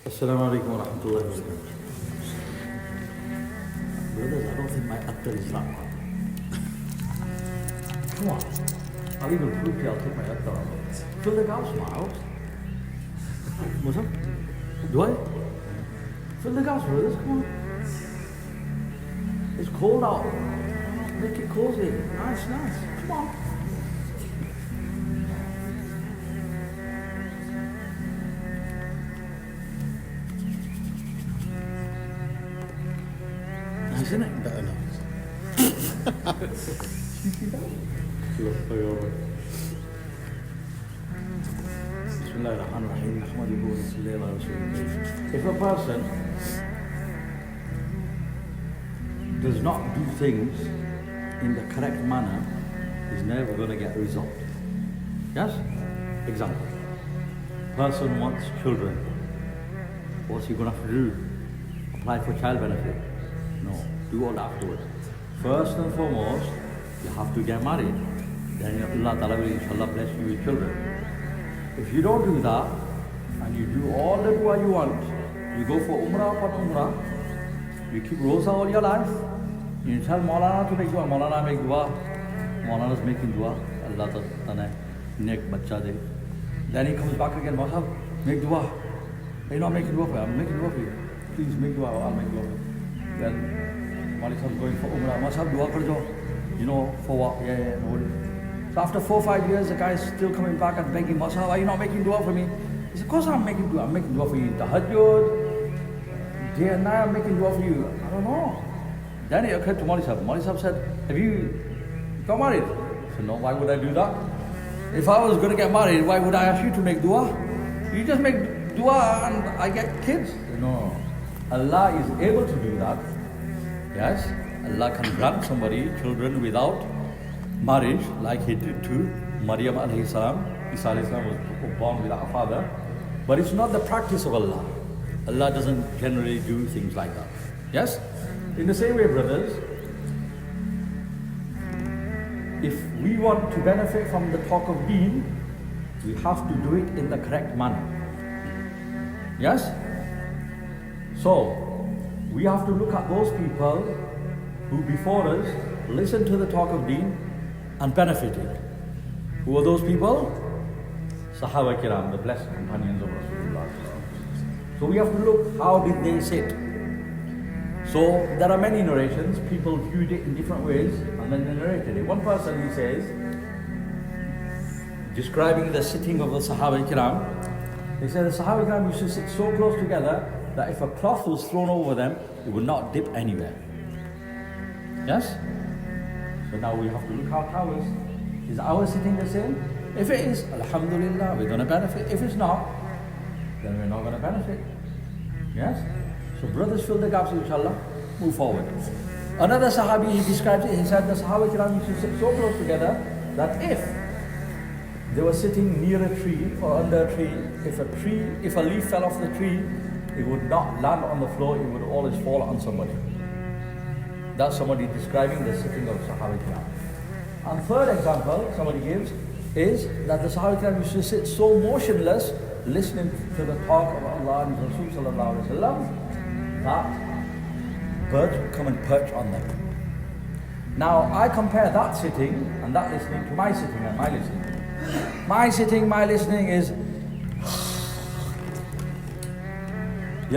Assalamu alaikum wa rahmatullahi wa barakatuh. Brothers, I don't think my attar is that hot. Come on. I'll even prove to you, I'll take my attar out. Fill the house, my house. What's up? Do I? Fill the house, brothers, come on. It's cold out. Make it cozy. Nice. Come on. Isn't it? Better not. If a person does not do things in the correct manner, he's never going to get a result. Yes? Example. Person wants children. What's he going to have to do? Apply for child benefit? No, do all afterwards. First and foremost, you have to get married. Then Allah Ta'ala will inshallah bless you with children. If you don't do that, and you do all the dua you want, you go for umrah upon umrah, you keep rosa all your life, you tell Maulana to make dua, Maulana make dua, Maulana's making dua, Allah Ta'ala nek bacha de. Then he comes back again, Mahab, make dua. You're not making dua for you, I'm making dua for you. Please make dua, I'll make dua for you. Then Malik was going for Umrah, Masab dua kar jo. You know, for what? Yeah, no worries. So after 4 or 5 years, the guy is still coming back and begging, Masab, are you not making dua for me? He said, of course I'm making dua. I'm making dua for you. Tahajjud, day and night I'm making dua for you. I don't know. Then it occurred to Malik Sahib. Malik Sahib said, have you got married? I said, no, why would I do that? If I was going to get married, why would I ask you to make dua? You just make dua and I get kids. No. Allah is able to do that. Yes, Allah can grant somebody children without marriage, like He did to Maryam alayhi salam. Isa alayhi salam was born without a father. But it's not the practice of Allah. Allah doesn't generally do things like that. Yes? In the same way, brothers, if we want to benefit from the talk of deen, we have to do it in the correct manner. Yes? So, we have to look at those people who before us listened to the talk of deen and benefited. Who are those people? Sahaba Kiram, the blessed companions of Rasulullah. So we have to look, how did they sit? So there are many narrations, people viewed it in different ways and then they narrated it. One person, he says, describing the sitting of the Sahaba Kiram, he said the Sahaba Kiram used to sit so close together that if a cloth was thrown over them, it would not dip anywhere. Yes? So now we have to look at ours. Is our sitting the same? If it is, alhamdulillah, we're going to benefit. If it's not, then we're not going to benefit. Yes? So brothers, fill the gaps, inshallah. Move forward. Another Sahabi, he describes it, he said the Sahaba Kiram used to sit so close together that if they were sitting near a tree or under a tree, if a leaf fell off the tree, it would not land on the floor, it would always fall on somebody. That's somebody describing the sitting of Sahaba Kiram. And third example somebody gives is that the Sahaba Kiram used to sit so motionless, listening to the talk of Allah and Rasul Sallallahu Alaihi Wasallam, that birds would come and perch on them. Now I compare that sitting and that listening to my sitting and my listening. My sitting, my listening is Yeah?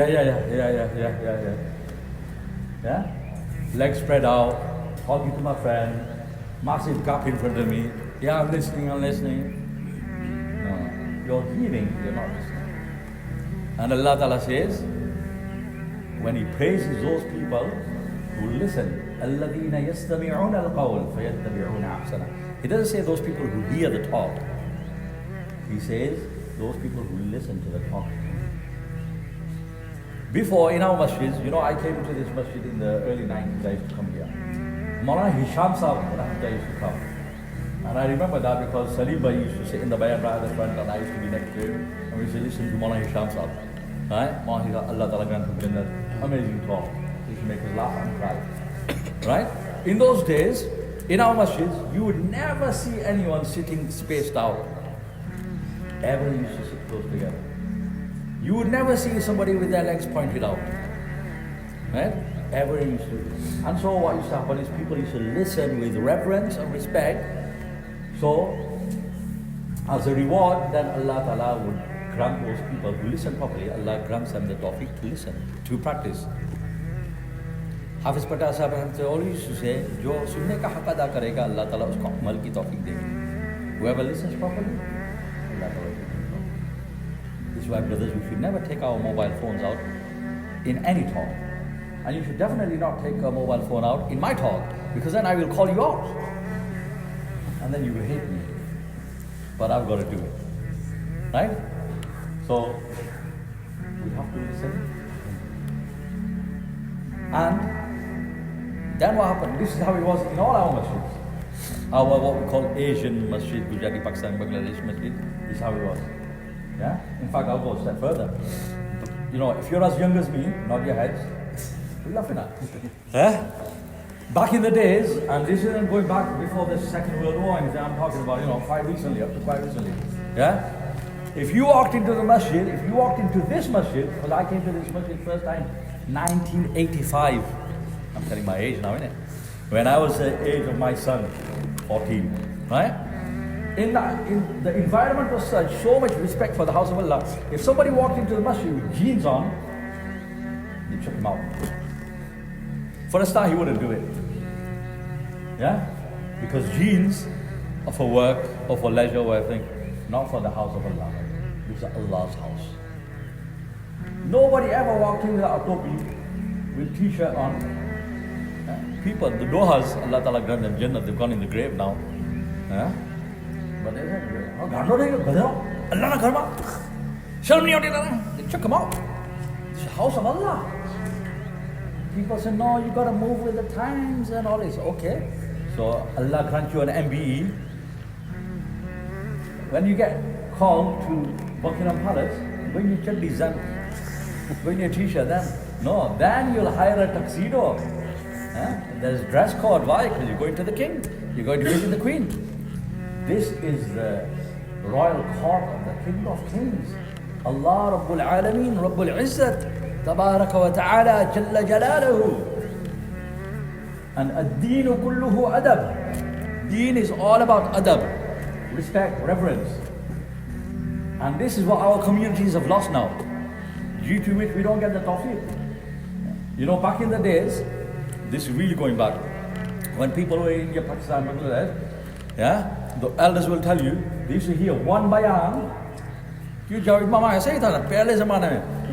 Legs spread out, talking to my friend, massive gap in front of me. Yeah, I'm listening. No, you're hearing, you're not listening. And Allah Ta'ala says, when He praises those people who listen, الَّذِينَ يَسْتَمِعُونَ الْقَوْلِ فَيَتَّبِعُونَ أَحْسَنَهُ. He doesn't say those people who hear the talk. He says those people who listen to the talk. Before, in our masjids, I came to this masjid in the early 90s, I used to come here. Maulana Hisham Sahib used to come. And I remember that because Salim Bhai used to sit in the Bayan right at the front and I used to be next to him. And we used to listen to Maulana Hisham Sahib. Right? Maulana Allah Ta'ala grant him Jannat. Amazing talk. He used to make us laugh and cry. Right? In those days, in our masjids, you would never see anyone sitting spaced out. Everyone used to sit close together. You would never see somebody with their legs pointed out. Right? Ever used to. And so what used to happen is people used to listen with reverence and respect. So, as a reward, then Allah Ta'ala would grant those people who listen properly, Allah grants them the tawfiq to listen, to practice. Hafiz Patel Sahib always used to say, Jo sunne ka haq ada karega, Allah Ta'ala usko amal ki tawfiq dega. Whoever listens properly, Allah Ta'ala will give him. This is why, brothers, we should never take our mobile phones out in any talk. And you should definitely not take a mobile phone out in my talk, because then I will call you out. And then you will hate me. But I've got to do it. Right? So, we have to listen. And then what happened? This is how it was in all our masjids. Our what we call Asian masjid, Gujarati, Pakistan, Bangladesh masjid, this is how it was. Yeah? In fact, I'll go a step further. You know, if you're as young as me, nod your heads. You're laughing at. Back in the days, and this isn't going back before the Second World War, I'm talking about, quite recently, up to quite recently. Yeah? If you walked into the masjid, if you walked into this masjid, because I came to this masjid first time, 1985. I'm telling my age now, innit? When I was the age of my son, 14. Right? In the environment was such, so much respect for the house of Allah. If somebody walked into the masjid with jeans on, you chuck him out. For a start, he wouldn't do it. Yeah? Because jeans are for work or for leisure or anything, not for the house of Allah. This is Allah's house. Nobody ever walked in without a topi, with t-shirt on. Yeah? People, the Dohas, Allah Ta'ala grant them Jannah, they've gone in the grave now. Yeah? But they said, Allah, they chuck them out. It's the house of Allah. People say, no, you got to move with the times and all this. Okay. So Allah grant you an MBE. When you get called to Buckingham Palace, bring your chaddies and bring your t-shirt, then you'll hire a tuxedo. There's dress code. Why? Because you're going to the king. You're going to visit the queen. This is the royal court of the King of Kings. Allah Rabbul Alameen, Rabbul Izzat. Barakah wa ta'ala jalla jalaluhu. And ad-deenu kulluhu adab. Deen is all about adab, respect, reverence. And this is what our communities have lost now, due to which we don't get the tawfiq. Back in the days, this is really going back, when people were in India, Pakistan, Bangladesh, the elders will tell you, they used to hear one bayan.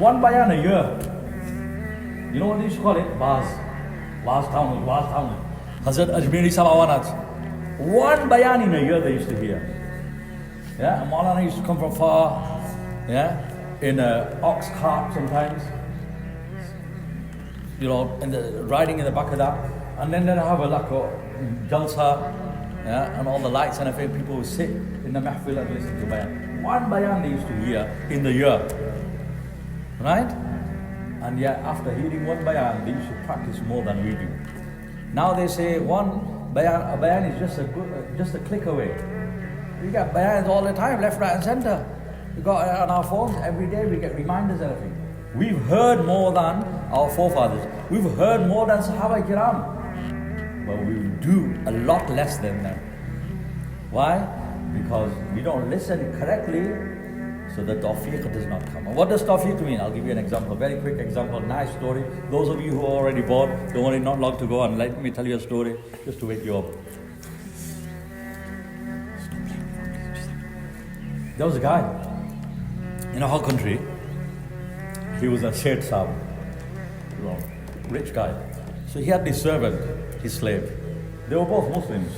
One bayan a year. You know what they used to call it? Waz town. Hazrat Ajmeri Salawanat. One bayan in a year they used to hear. Yeah, and Maulana used to come from far. Yeah, in an ox cart sometimes. Riding in the back of that. And then they'd have a jalsa. Yeah, and all the lights and everything, people would sit in the mahfil and listen to bayan. One bayan they used to hear in the year. Right? And yet after hearing one bayan, they used to practice more than we do. Now they say a bayan is just a click away. We get bayans all the time, left, right and center. We got on our phones every day, we get reminders and everything. We've heard more than our forefathers. We've heard more than Sahaba Kiram. But we do a lot less than them. Why? Because we don't listen correctly, so the tawfiq does not come. And what does tawfiq mean? I'll give you an example, a very quick example, nice story. Those of you who are already bored, don't worry, not long to go, and let me tell you a story just to wake you up. There was a guy in a whole country. He was a Sheikh Sahib, rich guy. So he had this servant, his slave. They were both Muslims.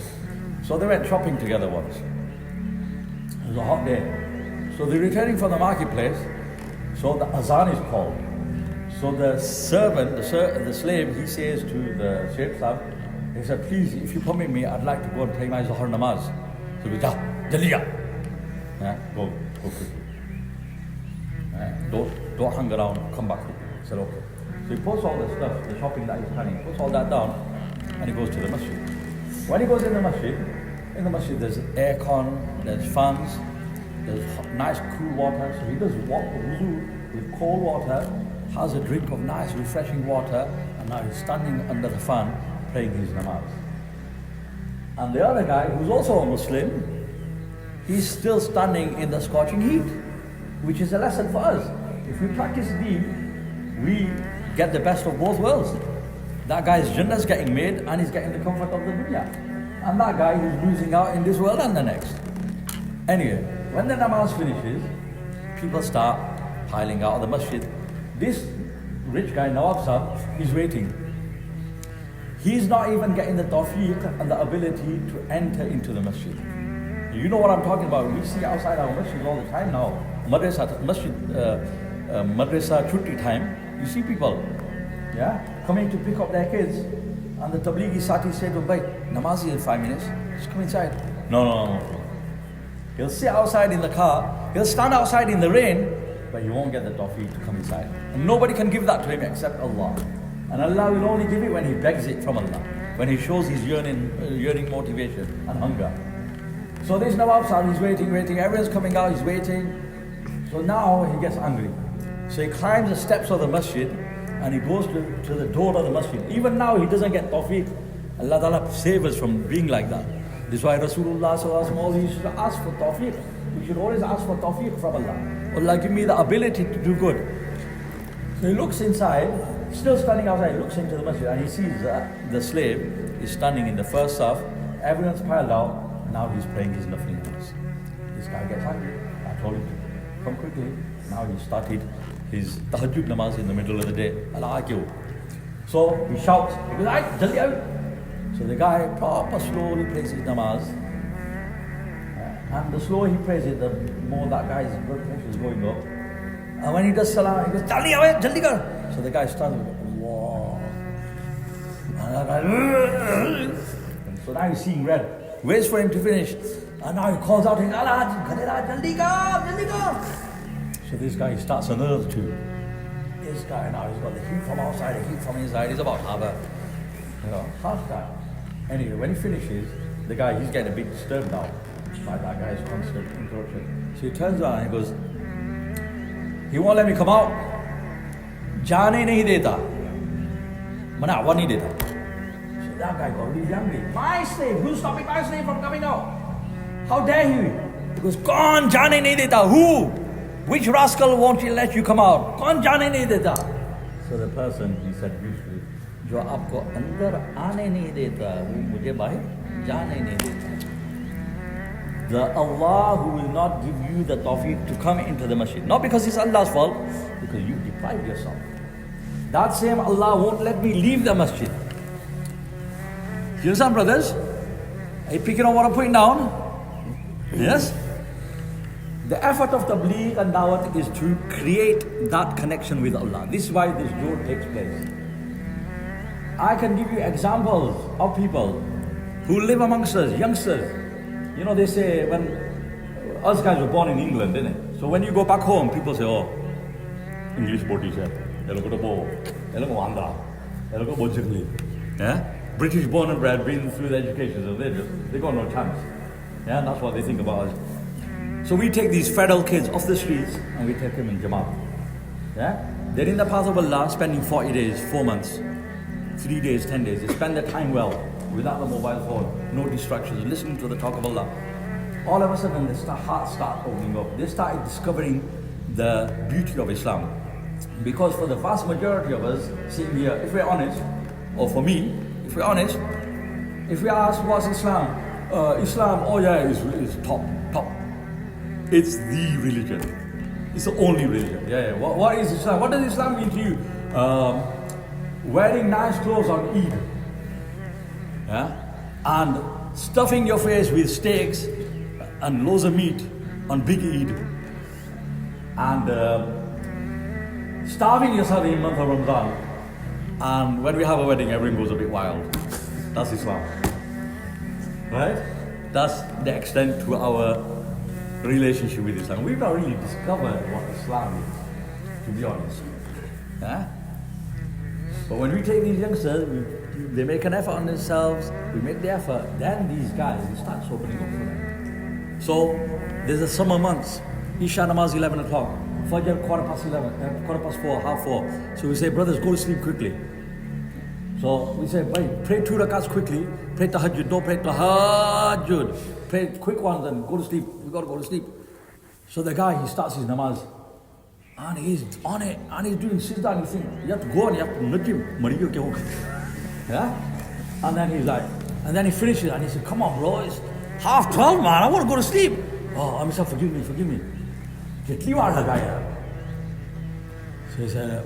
So they went shopping together once. It was a hot day. So they're returning from the marketplace. So the azan is called. So the servant, the slave, he says to the Sheikh Sahib, he said, please, if you permit me, I'd like to go and pray my Zohr namaz. So he goes, Jaliya. Yeah, go quickly. Don't hang around, come back quickly. He said, okay. So he puts all the stuff, the shopping that he's planning, he puts all that down, and he goes to the masjid. When he goes in the masjid there's aircon, there's fans, there's nice cool water, so he does wuzu with cold water, has a drink of nice refreshing water, and now he's standing under the fan praying his namaz. And the other guy, who's also a Muslim, he's still standing in the scorching heat, which is a lesson for us. If we practice deen, we get the best of both worlds. That guy's Jannah's getting made and he's getting the comfort of the dunya. And that guy is losing out in this world and the next. Anyway, when the namaz finishes, people start piling out of the masjid. This rich guy, Nawab Sahib, he's waiting. He's not even getting the tawfiq and the ability to enter into the masjid. You know what I'm talking about. We see outside our masjid all the time now. Madrasa chutti time. You see people, coming to pick up their kids. And the tablighi sati say to him, "Bhai, namaz is in 5 minutes. Just come inside." No. He'll sit outside in the car. He'll stand outside in the rain, but he won't get the tawfiq to come inside. And nobody can give that to him except Allah. And Allah will only give it when he begs it from Allah, when he shows his yearning motivation and hunger. So this Nawab Sahib, he's waiting. Everyone's coming out, he's waiting. So now he gets angry. So he climbs the steps of the masjid and he goes to the door of the masjid. Even now he doesn't get tawfiq. Allah Ta'ala save us from being like that. This is why Rasulullah always used to ask for tawfiq. We should always ask for tawfiq from Allah. Allah, give me the ability to do good. So he looks inside, still standing outside, he looks into the masjid and he sees that the slave is standing in the first saf. Everyone's piled out. Now he's praying his nafli namaz. This guy gets angry. I told him to come quickly. Now he started his tahajjud namaz in the middle of the day. Allah akil. So he shouts, he goes, "Ay, jaldi out." So the guy proper slowly prays his namaz. And the slower he prays it, the more that guy's blood pressure is going up. And when he does salam, he goes, "Jaldi out, jaldi kar." So the guy starts with, "Whoa." And that guy, so now he's seeing red. Waits for him to finish. And now he calls out, "Allah, jaldi kar." So this guy starts another two. This guy now, he's got the heat from outside, the heat from inside. He's about to have a heart attack. Anyway, when he finishes, the guy, he's getting a bit disturbed now by that guy's constant interruption. So he turns around and he goes, "He won't let me come out. Jaane nahi deta. Mana awa nahi deta." So that guy got really angry. "My slave, who's stopping my slave from coming out? How dare you?" He goes, "Kaun jaane nahi deta? Who? Which rascal won't you let you come out? Kaun jaane nahi deta?" So the person, he said beautifully, "Jo aapko andar aane nahi deta, wo mujhe bahar jaane nahi deta." The Allah who will not give you the tawfiq to come into the masjid. Not because it's Allah's fault, because you deprived yourself. That same Allah won't let me leave the masjid. You understand, brothers? Are you picking on what I'm putting down? Yes? The effort of tabligh and dawat is to create that connection with Allah. This is why this johr takes place. I can give you examples of people who live amongst us, youngsters. You know, they say when us guys were born in England, didn't it? So when you go back home, people say, "Oh, English board teacher, yeah? British born and bred, been through the education, so they got no chance." Yeah, and that's what they think about us. So we take these federal kids off the streets and we take them in Jamaat. Yeah? They're in the path of Allah, spending 40 days, 4 months, 3 days, 10 days. They spend their time well, without the mobile phone, no distractions, listening to the talk of Allah. All of a sudden, their hearts start opening up. They started discovering the beauty of Islam. Because for the vast majority of us sitting here, if we're honest, or for me, if we're honest, if we ask what's Islam, Islam, oh yeah, is top. It's the religion. It's the only religion. Yeah. What is Islam? What does Islam mean to you? Wearing nice clothes on Eid. Yeah? And stuffing your face with steaks and loads of meat on Big Eid. And starving yourself in the month of Ramadan. And when we have a wedding, everyone goes a bit wild. That's Islam. Right? That's the extent to our relationship with Islam. We've not really discovered what Islam is, to be honest. Yeah? But when we take these youngsters, they make an effort on themselves, we make the effort, then these guys, it starts opening up for them. So, there's the summer months, Isha namaz 11 o'clock, Fajr, 11:15, 4:15, half 4. So we say, brothers, go to sleep quickly. So we say, pray 2 rakats quickly, pray tahajjud, don't pray tahajjud. Pray quick ones and go to sleep. We got to go to sleep. So the guy, he starts his namaz. And he's on it, and he's doing sizdah, and he's thinking, you have to go and you have to nudge him. Yeah? And then he's like, and then he finishes and he said, come on bro, it's 12:30, man, I want to go to sleep. Oh, Amisa, forgive me. So he said,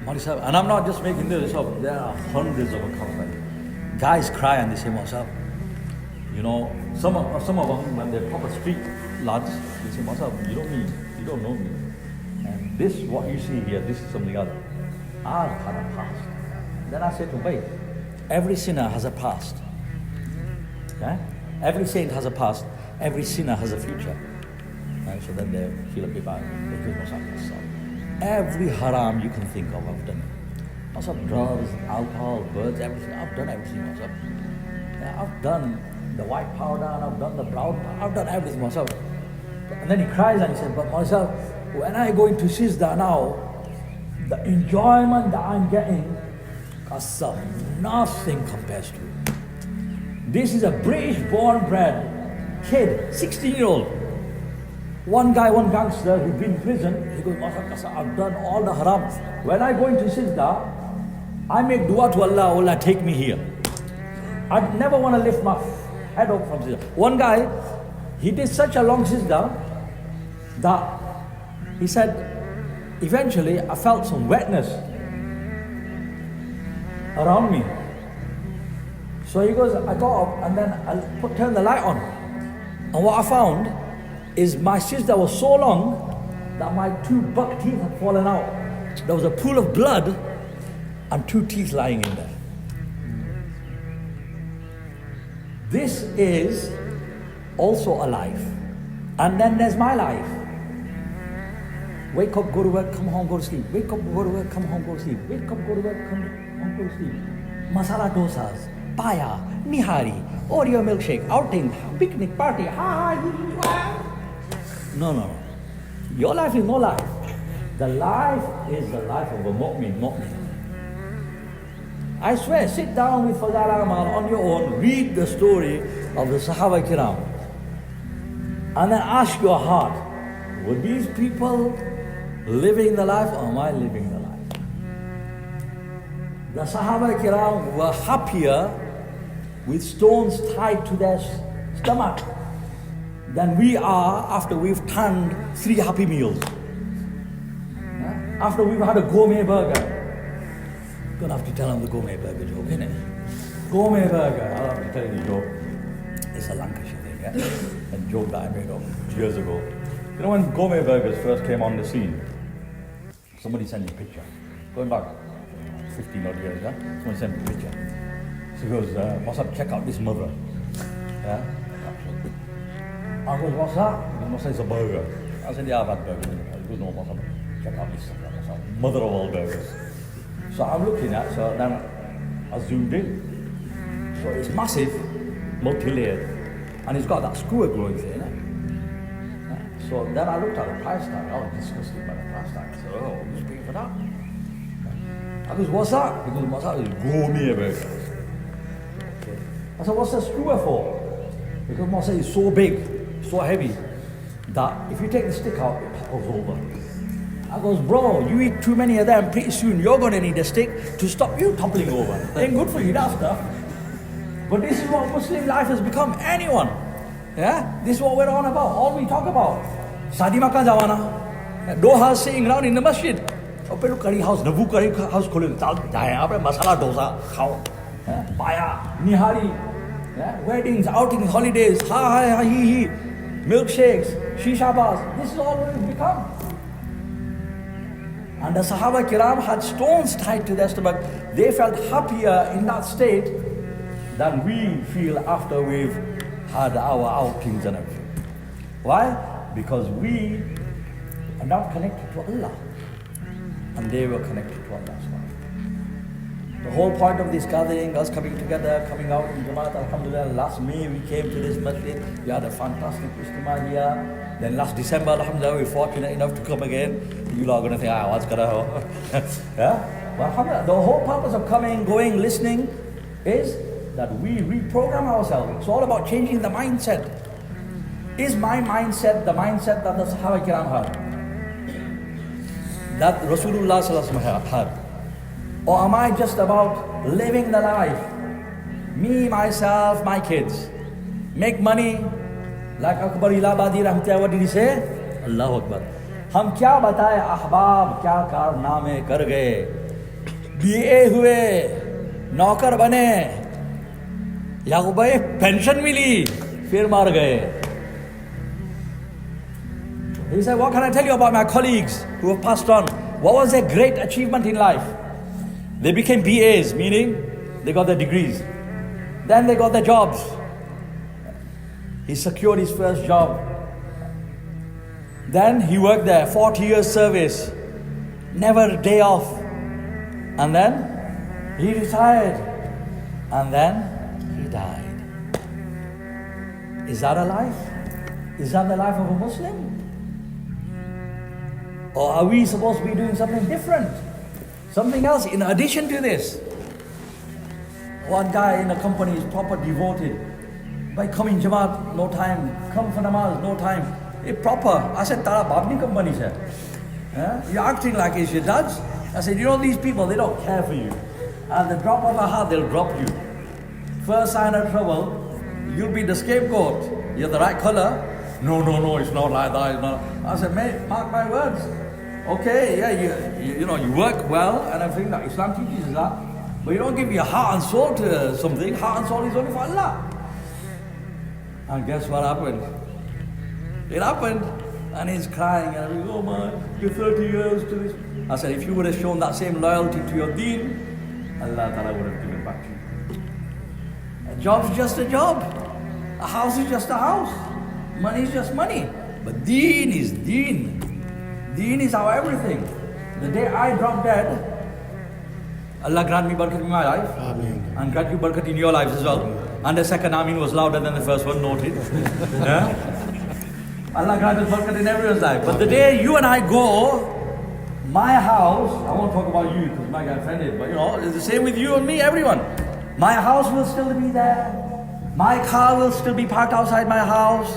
Mali Sahib, and I'm not just making this up, there are hundreds of accounts. Guys cry and they say, Masa, you know, some of them, when they're proper street lads, they say, Masa, you don't know me. And this, what you see here, this is something else. I've had a past. Then I said to him, every sinner has a past. Yeah? Every saint has a past. Every sinner has a future. Right? So then they feel a bit bad. Every haram you can think of, I've done it. What's up, drugs, alcohol, birds, everything. I've done everything myself. Yeah, I've done the white powder and I've done the brown powder. I've done everything myself. And then he cries and he said, but myself, when I go into Sizdah now, the enjoyment that I'm getting, Qasam, nothing compares to it. This is a British born bred kid, 16-year-old. One guy, one gangster who'd been in prison, he goes, Qasam, I've done all the haram. When I go into Sizdah, I make dua to Allah, Allah take me here. I never want to lift my head up from Sizdah. One guy, he did such a long Sizdah that he said, eventually I felt some wetness around me. So he goes, I got up and then I turned the light on. And what I found is my Sizdah was so long that my 2 buck teeth had fallen out. There was a pool of blood and 2 teeth lying in there. This is also a life. And then there's my life. Wake up, go to work, come home, go to sleep. Wake up, go to work, come home, go to sleep. Wake up, go to work, come home, go to sleep. Masala dosas, paya, nihari, Oreo milkshake, outing, picnic, party, No. Your life is no life. The life is the life of a mu'min. I swear, sit down with Fazal Amal on your own, read the story of the Sahaba Kiram, and then ask your heart, were these people living the life or am I living the life? The Sahaba Kiram were happier with stones tied to their stomach than we are after we've turned 3 happy meals. After we've had a gourmet burger. You're gonna have to tell them the gourmet burger joke, innit? Gourmet burger, I'll have to tell you the joke. It's a Lancashire thing, yeah? A joke that I made up years ago. You know when gourmet burgers first came on the scene? Somebody sent me a picture. Going back 15 odd years, yeah? Someone sent me a picture. So he goes, what's up, check out this mother. Yeah? I goes, what's that? He goes, what's that? It's a burger. I said, yeah, I've had burgers. He goes, no, what's up? Check out this stuff. Mother of all burgers. So I'm looking at, so then I zoomed in. So it's massive, multi-layered, and it's got that skewer growing thing, innit? So then I looked at the price tag. I was disgusted by the price tag. I said, oh, who's paying for that? I goes, what's that? He goes, what's that? It's gourmet burger. Okay. I said, what's the skewer for? Because Masa is so big, so heavy, that if you take the stick out, it topples over. I goes, bro, you eat too many of them, pretty soon you're going to need a stick to stop you toppling over. Ain't good for you, that stuff. But this is what Muslim life has become. Anyone. Yeah? This is what we're on about. All we talk about. Sadi makan jawana. Doha sitting around in the masjid. Open curry house, Nabu curry house, masala dosa, khao. Paya, nihari. Yeah? Weddings, outings, holidays, ha, he. Milkshakes, shisha bars. This is all we've become. And the Sahaba Kiram had stones tied to their stomach. They felt happier in that state than we feel after we've had our outings and everything. Why? Because we are not connected to Allah. And they were connected to Allah. The whole point of this gathering, us coming together, coming out in Jamaat, alhamdulillah, last May we came to this masjid, we had a fantastic Ijtima here. Then last December, alhamdulillah, we were fortunate enough to come again. You lot are going to think, what's going on? Yeah? But alhamdulillah, the whole purpose of coming, going, listening is that we reprogram ourselves. It's all about changing the mindset. Is my mindset the mindset that the Sahaba Kiram had? That Rasulullah Sallallahu Alaihi Wasallam had? Or am I just about living the life? Me, myself, my kids. Make money. Like Akbar Ilabadi Rahmatullah, what did he say? Allahu Akbar. हम क्या बताए अहबाब क्या कारनामे कर गए BA हुए नौकर बने याकूब भाई पेंशन मिली फिर मार गए. He said, what can I tell you about my colleagues who have passed on? What was their great achievement in life? They became BAs, meaning they got their degrees. Then they got their jobs. He secured his first job. Then he worked there, 40 years service, never a day off. And then he retired. And then he died. Is that a life? Is that the life of a Muslim? Or are we supposed to be doing something different? Something else in addition to this? One guy in a company is proper devoted. By coming Jamaat, no time. Come for namaz, no time. It's proper. I said, Tara Babni company, sir. You're acting like it's your dad's. I said, you know these people, they don't care for you. At the drop of a hat, they'll drop you. First sign of trouble, you'll be the scapegoat. You're the right color. No, it's not like that. It's not. I said, mate, mark my words. Okay, yeah, you work well and everything that Islam teaches that. But you don't give your heart and soul to something. Heart and soul is only for Allah. And guess what happened? It happened. And he's crying and he's, oh man, you're 30 years to this. I said, if you would have shown that same loyalty to your deen, Allah Ta'ala would have given back to you. A job's just a job. A house is just a house. Money is just money. But deen is deen. Deen is our everything. The day I drop dead, Allah grant me barakat in my life. Ameen. And grant you barakat in your lives as well. And the second Ameen was louder than the first one, noted. Yeah? Allah grant us barakat in everyone's life. But the day you and I go, my house, I won't talk about you because you might get offended, but it's the same with you and me, everyone. My house will still be there. My car will still be parked outside my house.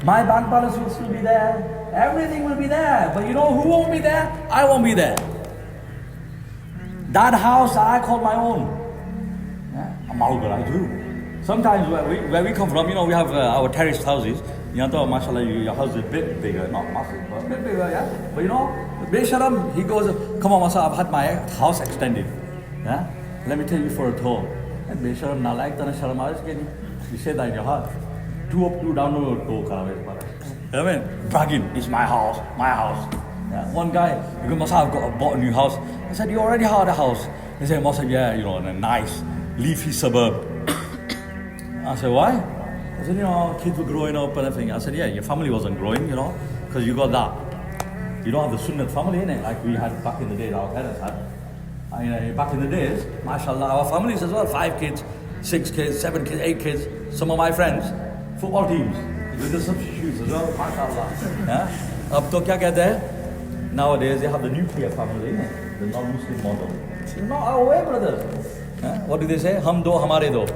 My bank balance will still be there. Everything will be there. But you know who won't be there? I won't be there. That house I call my own. Yeah? I do. Sometimes where we come from, we have our terraced houses. Mashallah, your house is a bit bigger, not massive, but a bit bigger, yeah? But Besharam, he goes, come on, Masa, I've had my house extended. Yeah? Let me take you for a tour. And Besharam, na like Tana Sharam, you say that in your heart. Two up, two down, no, I mean, bragging, it's my house, my house. Yeah? One guy, he goes, Masa, I've bought a new house. I said, you already had a house. He said, Masa, yeah, in a nice, leafy suburb. I said, why? I said, kids were growing up and everything. I said, yeah, your family wasn't growing, because you got that. You don't have the Sunnat family, innit? Like we had back in the days, our parents had. Back in the days, mashallah, our families as well, 5 kids, 6 kids, 7 kids, 8 kids. Some of my friends, football teams, with the substitutes as well, mashallah. Yeah? Ab to kya kehte hai? Nowadays, they have the nuclear family, innit? The non-Muslim model. It's not our way, brothers. Yeah? What do they say? Hum do, hamare do.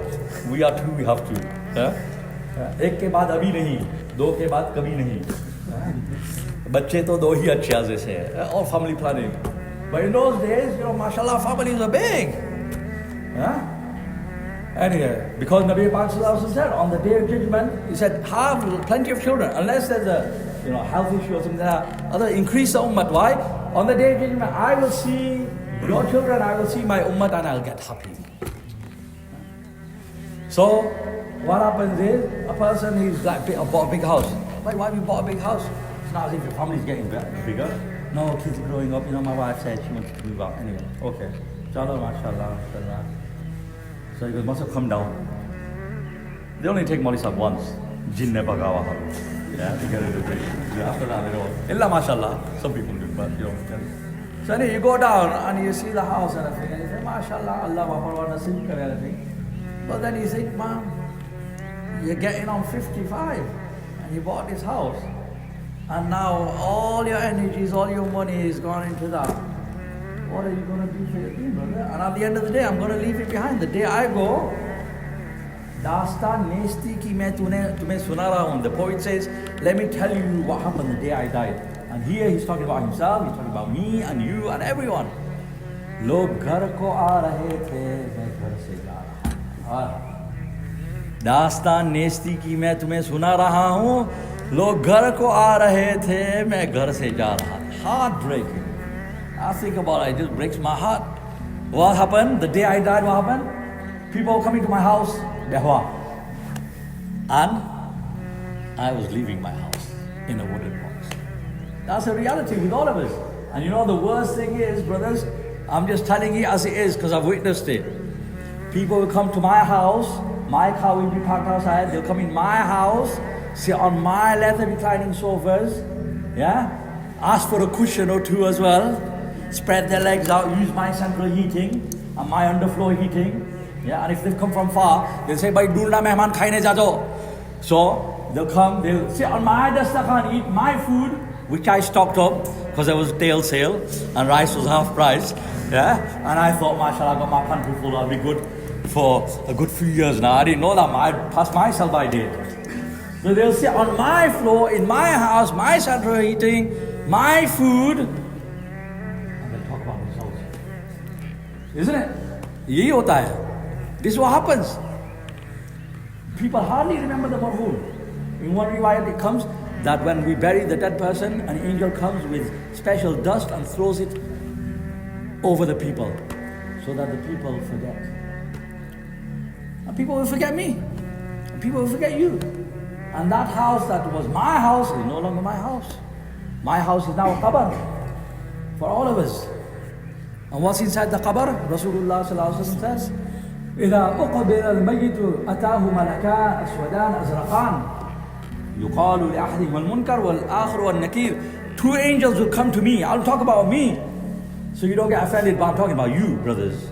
We are two, we have two. Yeah? एक के बाद अभी नहीं, 2 के बाद कभी नहीं. बच्चे तो 2 ही अच्छे आज़े से हैं. All family planning. But in those days, mashallah, families are big. Anyway, because Nabi Pak Sallallahu Alaihi Wasallam said, on the day of judgment, he said, have plenty of children, unless there's a health issue or something like that. Other increase the ummah. Why? On the day of judgment, I will see your children, I will see my ummah, and I'll get happy. So, what happens is, a person is like, bought a big house. Why have you bought a big house? It's not as if your family's getting bigger. No, kids are growing up. My wife said she wants to move out. Anyway, okay. Inshallah, mashallah, mashallah. So he goes, must have come down. They only take Molly Sahib once. Jinne bagawa haru. Yeah, to get rid of it. After that, they don't. Illa mashallah. Some people do, but So anyway, you go down and you see the house and everything, and you say, MashaAllah, Allah wa nasib kare everything. But then you think, Mom, you're getting on 55 and you bought this house. And now all your energies, all your money is gone into that. What are you going to do for your deen, brother? And at the end of the day, I'm going to leave it behind. The day I go, Dastan nesti ki main tumhe suna raha hun. The poet says, let me tell you what happened the day I died. And here he's talking about himself, he's talking about me and you and everyone. Log ghar ko aa rahe the, main ghar se ja raha hu. दास्तान नेस्ती की मैं तुम्हें सुना रहा हूँ लोग घर को आ रहे थे मैं घर से जा रहा था. Heartbreaking. I think about it, it just breaks my heart. What happened? The day I died, what happened? People coming to my house, and I was leaving my house in a wooden box. That's a reality with all of us. And you know the worst thing is, brothers, I'm just telling you as it is because I've witnessed it. People will come to my house, my car will be parked outside, they'll come in my house, sit on my leather reclining sofas, yeah, ask for a cushion or two as well, spread their legs out, use my central heating and my underfloor heating, yeah, and if they've come from far, they'll say, Bhai, Dulna mehman khaine jajo. So they'll come, they'll sit on my dastakhan, eat my food, which I stocked up because there was a tail sale and rice was half price, yeah, and I thought, mashallah, I got my pantry full, I'll be good for a good few years now. I didn't know that, I passed myself by date. So they'll sit on my floor, in my house, my central heating, my food, and they'll talk about themselves. Isn't it? Yehi hota hai. This is what happens. People hardly remember the marhum. In one riwayat it comes that when we bury the dead person, an angel comes with special dust and throws it over the people so that the people forget. And people will forget me. And people will forget you. And that house that was my house is no longer my house. My house is now a qabr for all of us. And what's inside the qabr? Rasulullah sallallahu alaihi wasallam says, إذا أقبل الميت أتاه ملكان أسودان أزرقان يقال لأحدهما المنكر والآخر النكير. Two angels will come to me. I'll talk about me. So you don't get offended, but I'm talking about you, brothers.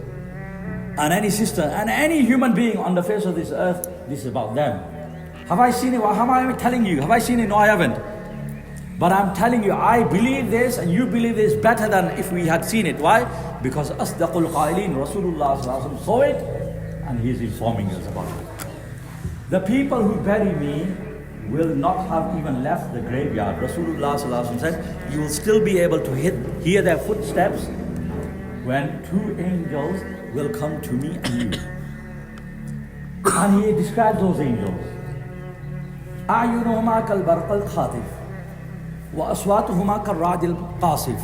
And any sister, and any human being on the face of this earth, this is about them. Have I seen it? How am I telling you? Have I seen it? No, I haven't. But I'm telling you, I believe this and you believe this better than if we had seen it. Why? Because Asdaqul Qailin, Rasulullah saw it and he is informing us about it. The people who bury me will not have even left the graveyard. Rasulullah said, you will still be able to hear their footsteps when two angels will come to me and you. And he describes those angels. أعينهما كالبرق الخاطف وأصواتهما كالرعد القاصف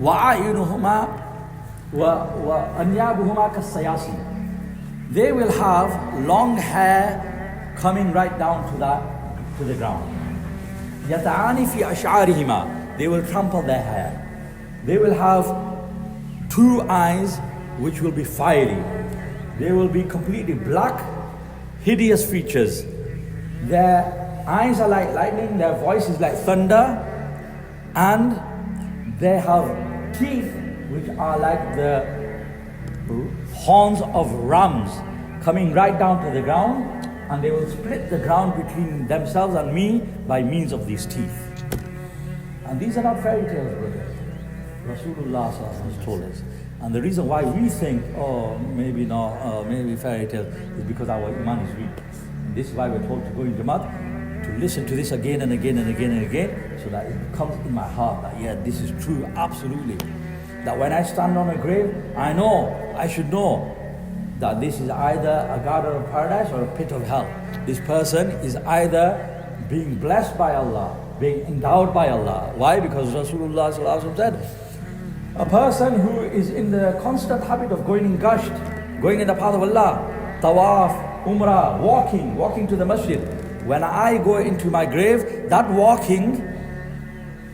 وأعينهما وأنيابهما كالصياصي. They will have long hair coming right down to the ground. يتعاني في أشعارهما. They will trample their hair. They will have two eyes which will be fiery. They will be completely black, hideous features. Their eyes are like lightning, their voice is like thunder, and they have teeth which are like the horns of rams coming right down to the ground, and they will split the ground between themselves and me by means of these teeth. And these are not fairy tales, brothers. Rasulullah has told us. And the reason why we think, oh, maybe not, maybe fairy tale, is because our iman is weak. And this is why we're told to go in Jamaat, to listen to this again and again and again and again, so that it comes in my heart that, yeah, this is true, absolutely. That when I stand on a grave, I should know that this is either a garden of paradise or a pit of hell. This person is either being blessed by Allah, being endowed by Allah. Why? Because Rasulullah said, a person who is in the constant habit of going in gasht, going in the path of Allah, tawaf, umrah, walking to the masjid. When I go into my grave, that walking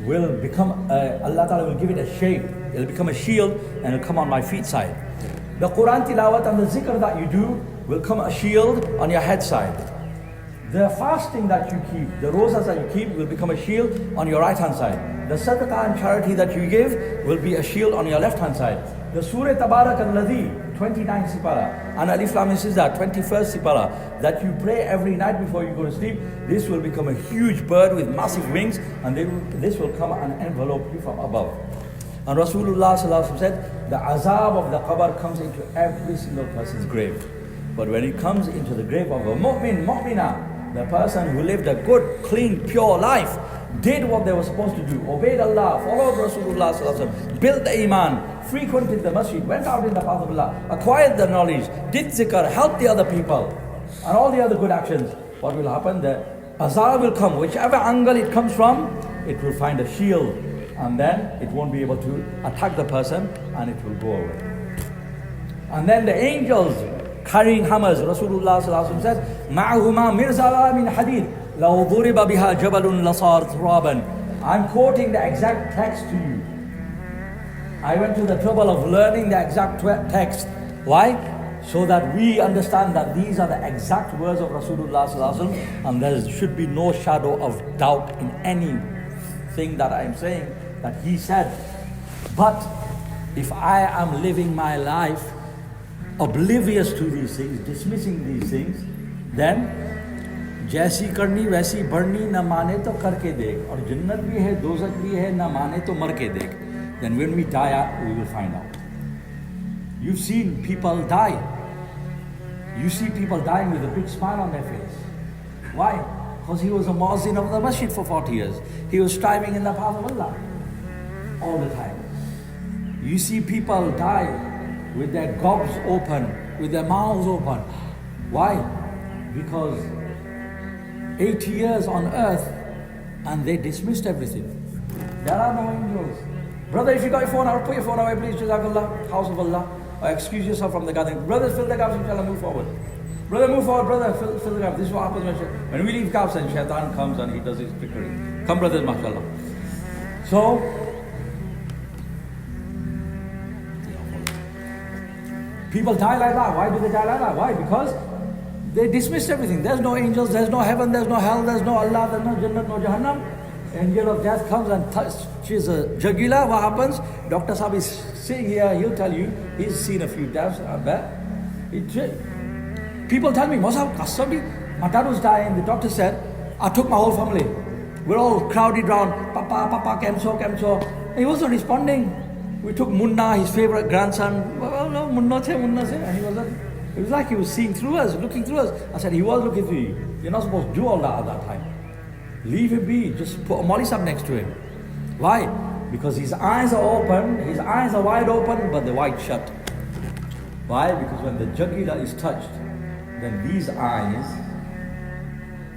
will become, Allah Ta'ala will give it a shape. It'll become a shield and it'll come on my feet side. The Quran tilawat and the zikr that you do will come a shield on your head side. The fasting that you keep, the rosas that you keep will become a shield on your right hand side. The sadaqah and charity that you give will be a shield on your left hand side. The Surah Barakah Ladhi, 29 sipara, and Alif Lam Mim Sizdah, 21st sipara, that you pray every night before you go to sleep, this will become a huge bird with massive wings, and this will come and envelope you from above. And Rasulullah said, the azab of the qabr comes into every single person's grave. But when it comes into the grave of a mu'mina, the person who lived a good, clean, pure life, did what they were supposed to do, obeyed Allah, followed Rasulullah, built the iman, frequented the masjid, went out in the path of Allah, acquired the knowledge, did zikr, helped the other people, and all the other good actions, what will happen? The azab will come, whichever angle it comes from, it will find a shield, and then it won't be able to attack the person, and it will go away. And then the angels carrying hammers, Rasulullah says, مَعَهُمَا مِرْزَلَا مِنْ حَدِيدٍ لَوْ ضُرِبَ بِهَا جَبَلٌ لَصَارَ تُرَابًا. I'm quoting the exact text to you. I went to the trouble of learning the exact text. Why? So that we understand that these are the exact words of Rasulullah, and there should be no shadow of doubt in anything that I'm saying that he said. But if I am living my life oblivious to these things, dismissing these things, then जैसी करनी वैसी बढ़नी न माने तो करके देख और जन्नत भी है दोज़ख भी है न माने तो मर के देख. Then when we die out, we will find out. You've seen people die. You see people dying with a big smile on their face. Why? Because he was a muazzin of the masjid for 40 years. He was striving in the path of Allah all the time. You see people die with their gobs open, with their mouths open. Why? Because 80 years on earth and they dismissed everything. There are no angels. Brother, if you got your phone out, put your phone away, please. Jazakallah, house of Allah. Or excuse yourself from the gathering. Brothers, fill the gaps, inshallah, move forward. Brother, move forward, brother, fill the gaps. This is what happens when we leave gaps and shaitan comes and he does his trickery. Come, brothers, mashallah. So, people die like that. Why do they die like that? Why? Because they dismissed everything. There's no angels, there's no heaven, there's no hell, there's no Allah, there's no Jannat, no Jahannam. Angel of death comes and touches a jugular. What happens? Dr. Saab is sitting here, he'll tell you, he's seen a few deaths, I bet. People tell me, Mosab, my dad was dying, the doctor said, I took my whole family. We're all crowded round, Papa, Kemso. He wasn't responding. We took Munna, his favorite grandson. Well, no, Munna se, and he wasn't. It was like he was seeing through us, looking through us. I said, he was looking through you. You're not supposed to do all that at that time. Leave him be. Just put a mollis up next to him. Why? Because his eyes are open, his eyes are wide open, but they're wide shut. Why? Because when the jugular is touched, then these eyes,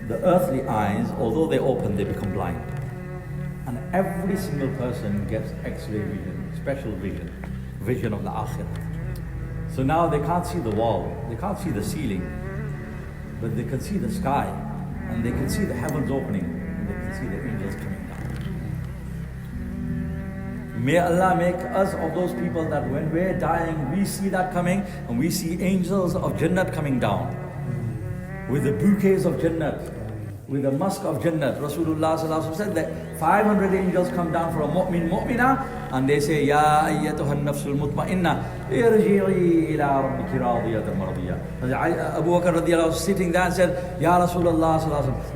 the earthly eyes, although they open, they become blind. And every single person gets X-ray vision, special vision of the akhirah. So now they can't see the wall, they can't see the ceiling, but they can see the sky, and they can see the heavens opening, and they can see the angels coming down. May Allah make us of those people that when we're dying, we see that coming, and we see angels of Jannat coming down, with the bouquets of Jannat, with the musk of Jannat. Rasulullah said that 500 angels come down for a mu'minah, and they say, Ya ayyatuhan nafsul mutma'inna, irji'i ila rabbiki radiyatan maradiyah. Abu Bakr radiallahu was sitting there and said, Ya Rasulullah,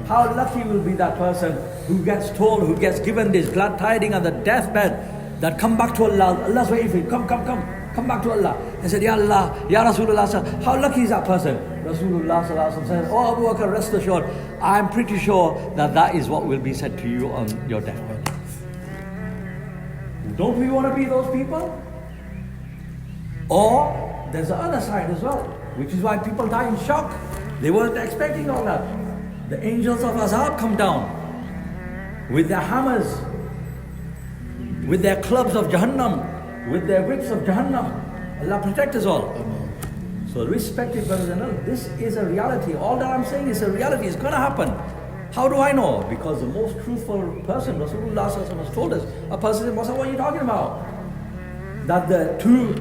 how lucky will be that person who gets told, who gets given this glad tiding on the deathbed, that come back to Allah. Allah's waiting for you, come back to Allah. He said, Ya Allah, Ya Rasulullah, how lucky is that person? Rasulullah said, Oh Abu Bakr, rest assured, I'm pretty sure that is what will be said to you on your deathbed. Don't we want to be those people? Or there's the other side as well, which is why people die in shock. They weren't expecting all that. The angels of Azab come down with their hammers, with their clubs of Jahannam, with their whips of Jahannam. Allah protect us all. So respected brothers and sisters, this is a reality. All that I'm saying is a reality. It's going to happen. How do I know? Because the most truthful person, Rasulullah has told us. A person said, what are you talking about? That the two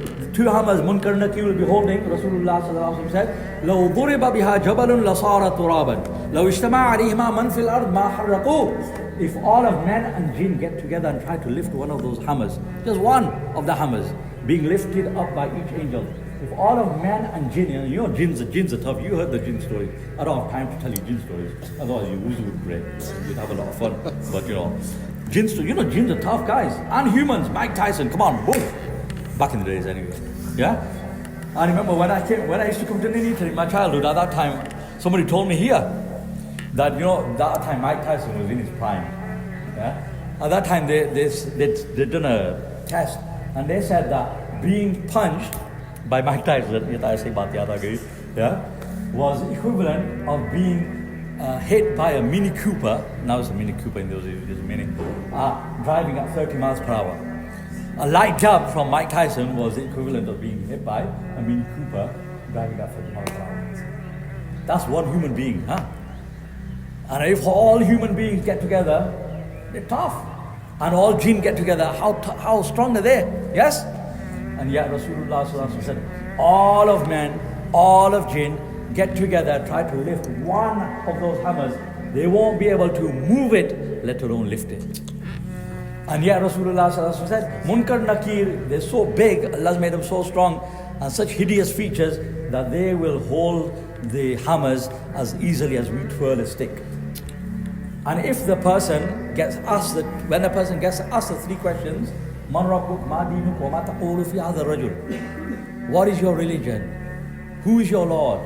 hammers, Munkar Nakir will be holding, Rasulullah said, لَوْ ضُرِبَ بِهَا جَبَلٌ لَصَارَ تُرَابًا. لو اجتمع عليهما من في الأرض ما حرقوه. If all of men and jinn get together and try to lift one of those hammers, just one of the hammers being lifted up by each angel. If all of men and jinn, you know jinns are tough. You heard the jinn story. I don't have time to tell you jinn stories. Otherwise you would break. You'd have a lot of fun. But jinns are tough guys. And humans, Mike Tyson, come on, boom. Back in the days anyway. Yeah? I remember when I used to come to Nuneaton in my childhood, at that time, somebody told me here that, that time Mike Tyson was in his prime. Yeah? At that time, they'd done a test, and they said that being punched by Mike Tyson, yeah, was equivalent of being hit by a Mini Cooper. Now it's a Mini Cooper in those days, it was a Mini, driving at 30 miles per hour. A light jab from Mike Tyson was the equivalent of being hit by a Mini Cooper driving at 30 miles per hour. That's one human being, huh? And if all human beings get together, they're tough. And all jinn get together, how strong are they? Yes? And yet Rasulullah said, all of men, all of jinn get together, try to lift one of those hammers. They won't be able to move it, let alone lift it. And yet Rasulullah said, Munkar Nakir, they're so big, Allah's made them so strong and such hideous features that they will hold the hammers as easily as we twirl a stick. And if the person gets asked, when the person gets asked the three questions, Man Rabbuk, Ma Dinuk, wa Ma Taqulu fi hadha rajul. What is your religion? Who is your Lord?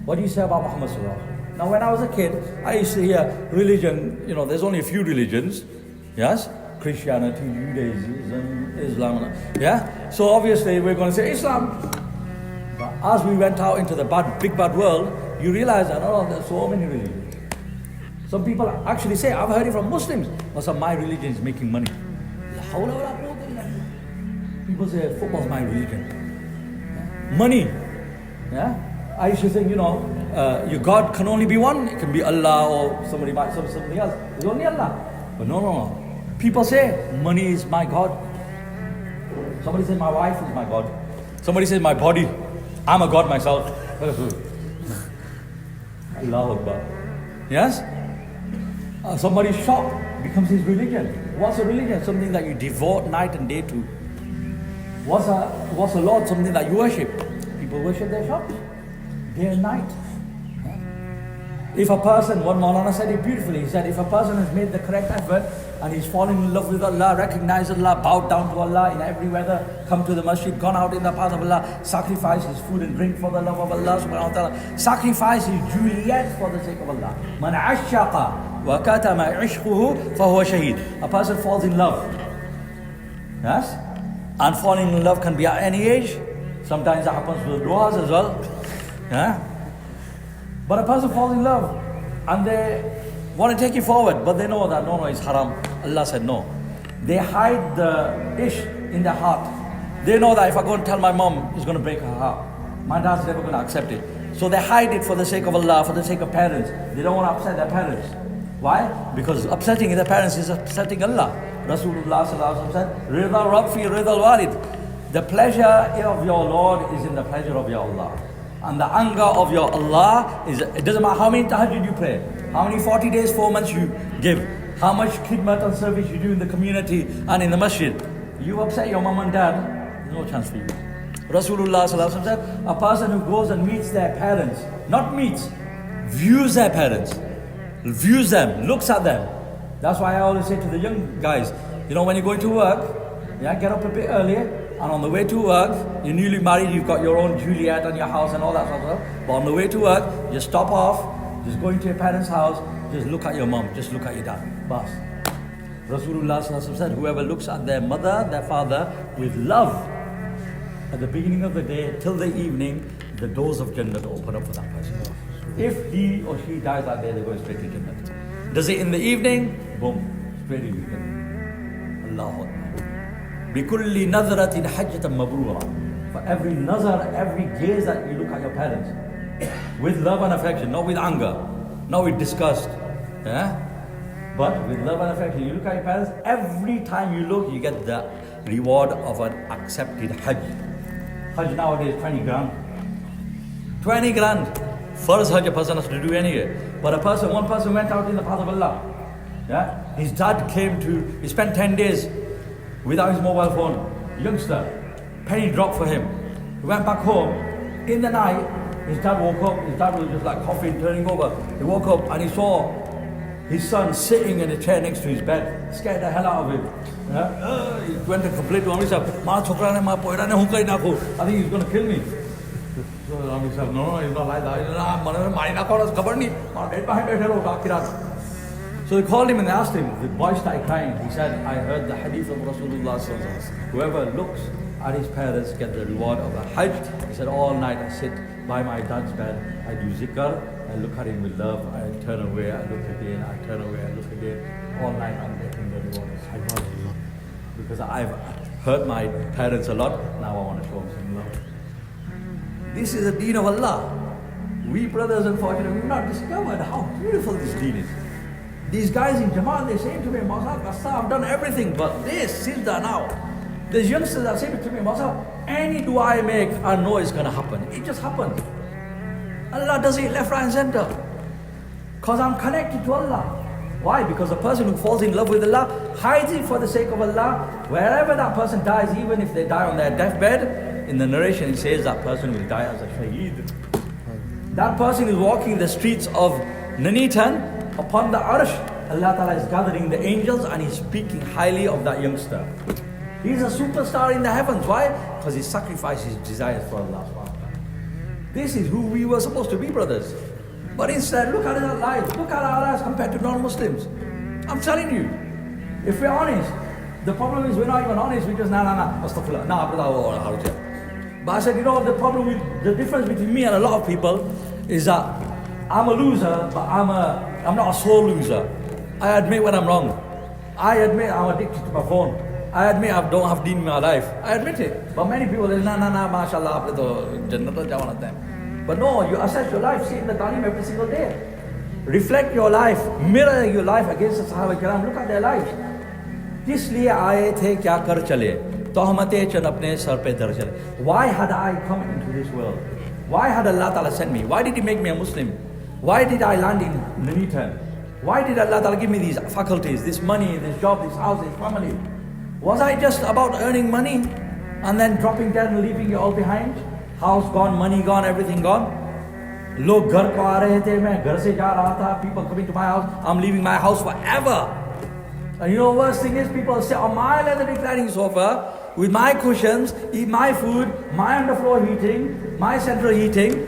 What do you say about Muhammad sallallahu alaihi wasallam? Now when I was a kid, I used to hear religion, there's only a few religions, yes? Christianity, Judaism, Islam, yeah? So obviously we're going to say Islam. But as we went out into the big bad world, you realize that, there's so many religions. Some people actually say, I've heard it from Muslims, my religion is making money. People say, football's my religion. Yeah? Money. Yeah? I used to think, your God can only be one. It can be Allah or somebody might say something else. It's only Allah. But no. People say, money is my God. Somebody says, my wife is my God. Somebody says, my body. I'm a God myself. Allahu Akbar. Yes? Somebody's shop becomes his religion. What's a religion? Something that you devote night and day to. What's a Lord? Something that you worship. People worship their shops day and night. If a person, one Maulana said it beautifully, he said, if a person has made the correct effort and he's fallen in love with Allah, recognized Allah, bowed down to Allah in every weather, come to the masjid, gone out in the path of Allah, sacrificed his food and drink for the love of Allah subhanahu wa ta'ala, sacrificed his Juliet for the sake of Allah. Man ashaqa wa katama ishquhu fahuwa shaheed. A person falls in love. Yes? And falling in love can be at any age. Sometimes that happens with du'as as well. Yeah? But a person falls in love and they want to take it forward, but they know that no, it's haram. Allah said no. They hide the ish in their heart. They know that if I go and tell my mom, it's going to break her heart. My dad's never going to accept it. So they hide it for the sake of Allah, for the sake of parents. They don't want to upset their parents. Why? Because upsetting their parents is upsetting Allah. Rasulullah said, Rida Rabfi, Rida Walid. The pleasure of your Lord is in the pleasure of your Allah. And the anger of your Allah is, it doesn't matter how many tahajjud you pray, how many 40 days, 4 months you give, how much khidmat and service you do in the community and in the masjid. You upset your mom and dad, no chance for you. Rasulullah said, a person who goes and meets their parents, not meets, views their parents, views them, looks at them. That's why I always say to the young guys, when you're going to work, get up a bit earlier. And on the way to work, you're newly married, you've got your own Juliet and your house and all that sort of stuff. But on the way to work, just stop off, just go into your parents' house, just look at your mom, just look at your dad. Bas. Rasulullah said, whoever looks at their mother, their father, with love, at the beginning of the day till the evening, the doors of Jannah open up for that person. If he or she dies that day, they go straight to Jannah. Does it in the evening? Boom, straight into Jannah. Allahu Akbar. بِكُلِّ نَظْرَةٍ حَجَّةً مَبْرُورًا. For every nazar, every gaze that you look at your parents, with love and affection, not with anger, not with disgust, but with love and affection. You look at your parents, every time you look, you get the reward of an accepted Hajj. Hajj nowadays, 20 grand. 20 grand. First Hajj a person has to do anyway. But one person went out in the path of Allah. Yeah? His dad he spent 10 days without his mobile phone. Youngster, penny dropped for him. He went back home. In the night, his dad woke up. His dad was just like coughing, turning over. He woke up and he saw his son sitting in a chair next to his bed. Scared the hell out of him. Yeah? He went to complain to himself. I think he's going to kill me. So himself, no, he's not like that. So they called him and they asked him. The boy started crying. He said, I heard the hadith of Rasulullah. Whoever looks at his parents get the reward of a Hajj. He said, all night I sit by my dad's bed, I do zikr, I look at him with love, I turn away, I look again, I turn away, I look again. All night I'm getting the reward of Hajj. Because I've hurt my parents a lot, now I want to show them some love. This is the deen of Allah. We brothers, unfortunately, we've not discovered how beautiful this deen is. These guys in Jamaat, they say to me, Maulana, I've done everything, but this, Sizda now. There's youngsters that say to me, Maulana, any dua I make, I know it's going to happen. It just happens. Allah does it left, right and center. Because I'm connected to Allah. Why? Because the person who falls in love with Allah hides it for the sake of Allah. Wherever that person dies, even if they die on their deathbed, in the narration it says that person will die as a shaheed. That person is walking the streets of Nuneaton. Upon the arsh, Allah Ta'ala is gathering the angels and He's speaking highly of that youngster. He's a superstar in the heavens. Why? Because he sacrificed his desires for Allah. This is who we were supposed to be, brothers. But instead, look at our lives. Look at our lives compared to non-Muslims. I'm telling you, if we're honest, the problem is we're not even honest. We just, astaghfirullah, brother. But I said, the problem with the difference between me and a lot of people is that I'm a loser, but I'm not a sore loser. I admit when I'm wrong. I admit I'm addicted to my phone. I admit I don't have deen in my life. I admit it. But many people say, mashallah, but no, you assess your life, see in the Talim every single day. Reflect your life, mirror your life against the Sahaba Kiram, look at their lives. किस लिए आए थे क्या कर चले तोहमतें चन अपने sir पे धर चले. Why had I come into this world? Why had Allah Ta'ala sent me? Why did He make me a Muslim? Why did I land in Nuneaton? Why did Allah Ta'ala give me these faculties, this money, this job, this house, this family? Was I just about earning money and then dropping dead and leaving it all behind? House gone, money gone, everything gone? Log ghar ko aa rahe the, main ghar se ja raha tha, people coming to my house, I'm leaving my house forever. And you know the worst thing is, people sit on my leather reclining sofa with my cushions, eat my food, my underfloor heating, my central heating.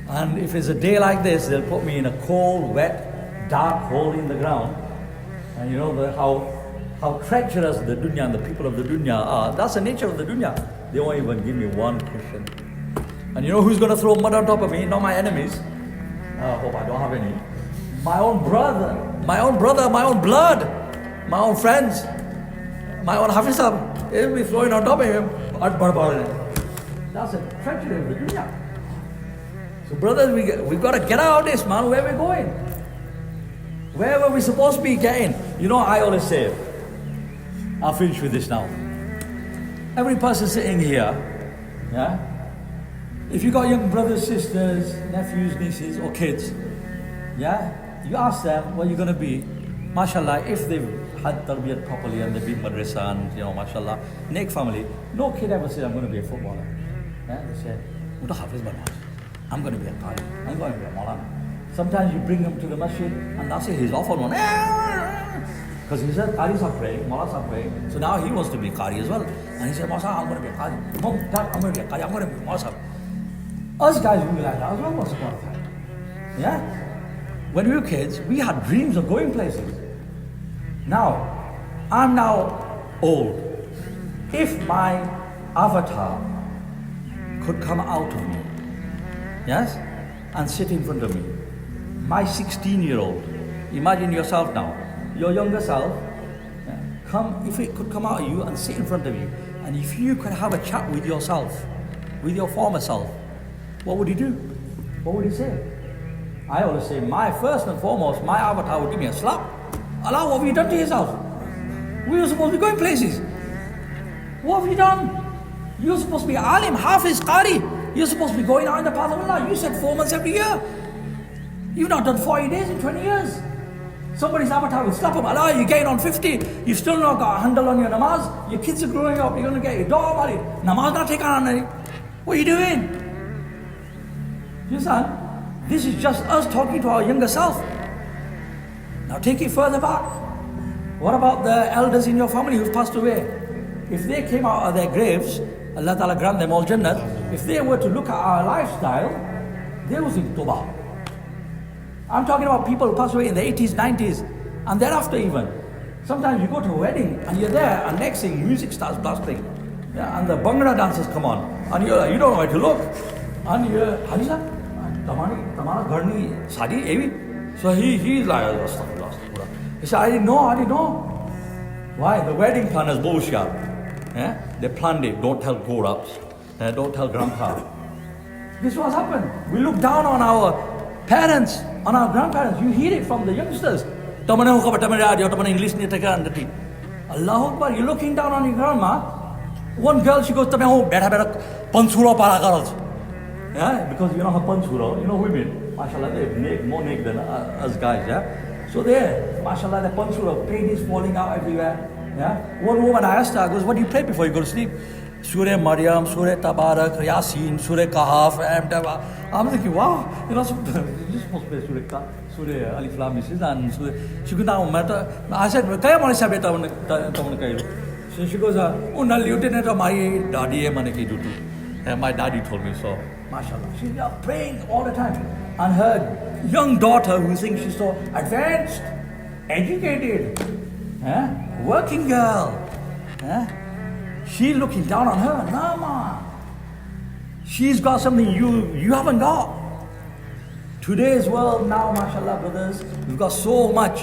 And if it's a day like this, they'll put me in a cold, wet, dark hole in the ground. And you know how treacherous the dunya and the people of the dunya are. That's the nature of the dunya. They won't even give me one cushion. And you know who's going to throw mud on top of me? Not my enemies. I hope I don't have any. My own brother, my own blood, my own friends, my own Hafizab. They'll be throwing on top of him. That's a treachery of the dunya. So brothers, we've got to get out of this, man. Where are we going? Where were we supposed to be getting? You know, I always say, I'll finish with this now. Every person sitting here, yeah? If you got young brothers, sisters, nephews, nieces, or kids, yeah? You ask them what you're going to be. MashaAllah, if they've had tarbiyat properly and they've been madrasa and, you know, MashaAllah, Nek family, no kid ever said, I'm going to be a footballer. Yeah? They say, I'm going to be a qari. I'm going to be a Maulana. Sometimes you bring them to the masjid and they'll say, he's awful one. Because he said, qaris are praying, Maulana are praying. So now he wants to be qari as well. And he said, Maulana, I'm going to be a qari. Mom, Dad, I'm going to be a qari. I'm going to be a Maulana. Us guys, we were like that as well once upon a time. Yeah? When we were kids, we had dreams of going places. Now, I'm now old. If my avatar could come out of me, yes, and sit in front of me, my 16-year-old, imagine yourself now, your younger self, if it could come out of you and sit in front of you, and if you could have a chat with yourself, with your former self, what would he do? What would he say? I always say, first and foremost, my avatar would give me a slap. Allah, what have you done to yourself? We were supposed to be going places. What have you done? You were supposed to be alim, hafiz, qari. You're supposed to be going out in the path of Allah. You said 4 months every year. You've not done 40 days in 20 years. Somebody's avatar will stop him. Allah, you gain on 50. You've still not got a handle on your namaz. Your kids are growing up. You're going to get your daughter married. Namaz not take on any. What are you doing? You son, this is just us talking to our younger self. Now take it further back. What about the elders in your family who've passed away? If they came out of their graves, Allah Ta'ala grant them all Jannat, if they were to look at our lifestyle, they will think, Tawbah. I'm talking about people who passed away in the 80s, 90s, and thereafter even. Sometimes you go to a wedding and you're there, and next thing music starts blasting. Yeah, and the Bhangra dancers come on, and you're like, you don't know where to look. And you're, Halisa, Tamara Garni Sadi Evi. So he's like, Astaghfirullah, Astaghfirullah. He said, I didn't know. Why? The wedding planners bullshit. Yeah? They planned it, don't tell grown-ups, don't tell grandpa. This was happened. We look down on our parents, on our grandparents. You hear it from the youngsters. Allahu Akbar, you're looking down on your grandma. One girl, she goes, yeah, because you know her pansura, you know women, mashallah, they're more naked than us guys, yeah. So there, mashallah, the pansura, pain is falling out everywhere. Yeah. One woman I asked her, I goes, what do you pray before you go to sleep? Surah Maryam, Surah Tabarak, Yasin, Surah Kahaf, I'm thinking, wow, you're supposed to play Surah Alif Lam and Surah. She goes, now matter. I said, Kaya Mani Sabeta. So she goes, oh, no, lieutenant of my daddy, my daddy told me so. MashaAllah. She's praying all the time. And her young daughter, who thinks she's so advanced, educated, working girl, she's looking down on her. No, ma. She's got something you haven't got. Today's world now, mashallah, brothers, we've got so much.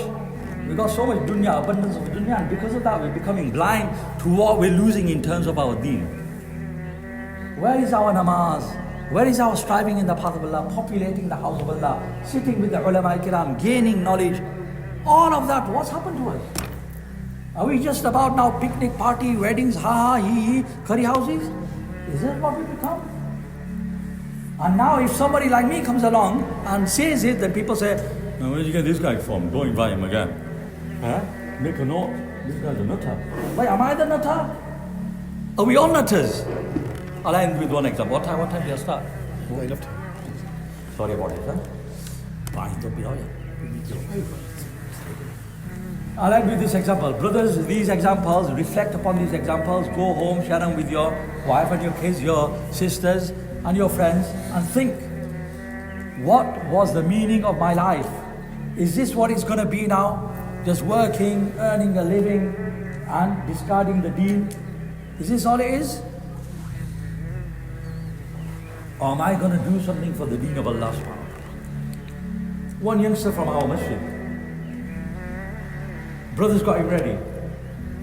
We've got so much dunya, abundance of dunya, and because of that, we're becoming blind to what we're losing in terms of our deen. Where is our namaz? Where is our striving in the path of Allah, populating the house of Allah, sitting with the ulama kiram, gaining knowledge? All of that, what's happened to us? Are we just about now picnic party, weddings, ha ha, he, curry houses? Is that what we become? And now if somebody like me comes along and says it, then people say, now where did you get this guy from? Don't invite him again. Make a note, this guy's a nutter. Why, am I the nutter? Are we all nutters? I'll end with one example. What time do you start? Oh, I left. Sorry about it, huh? Fine, don't be all. I'll end with this example. Brothers, these examples, reflect upon these examples. Go home, share them with your wife and your kids, your sisters and your friends, and think, what was the meaning of my life? Is this what it's going to be now? Just working, earning a living, and discarding the deen? Is this all it is? Or am I going to do something for the deen of Allah subhanahu wa ta'ala? One youngster from our masjid, brothers got him ready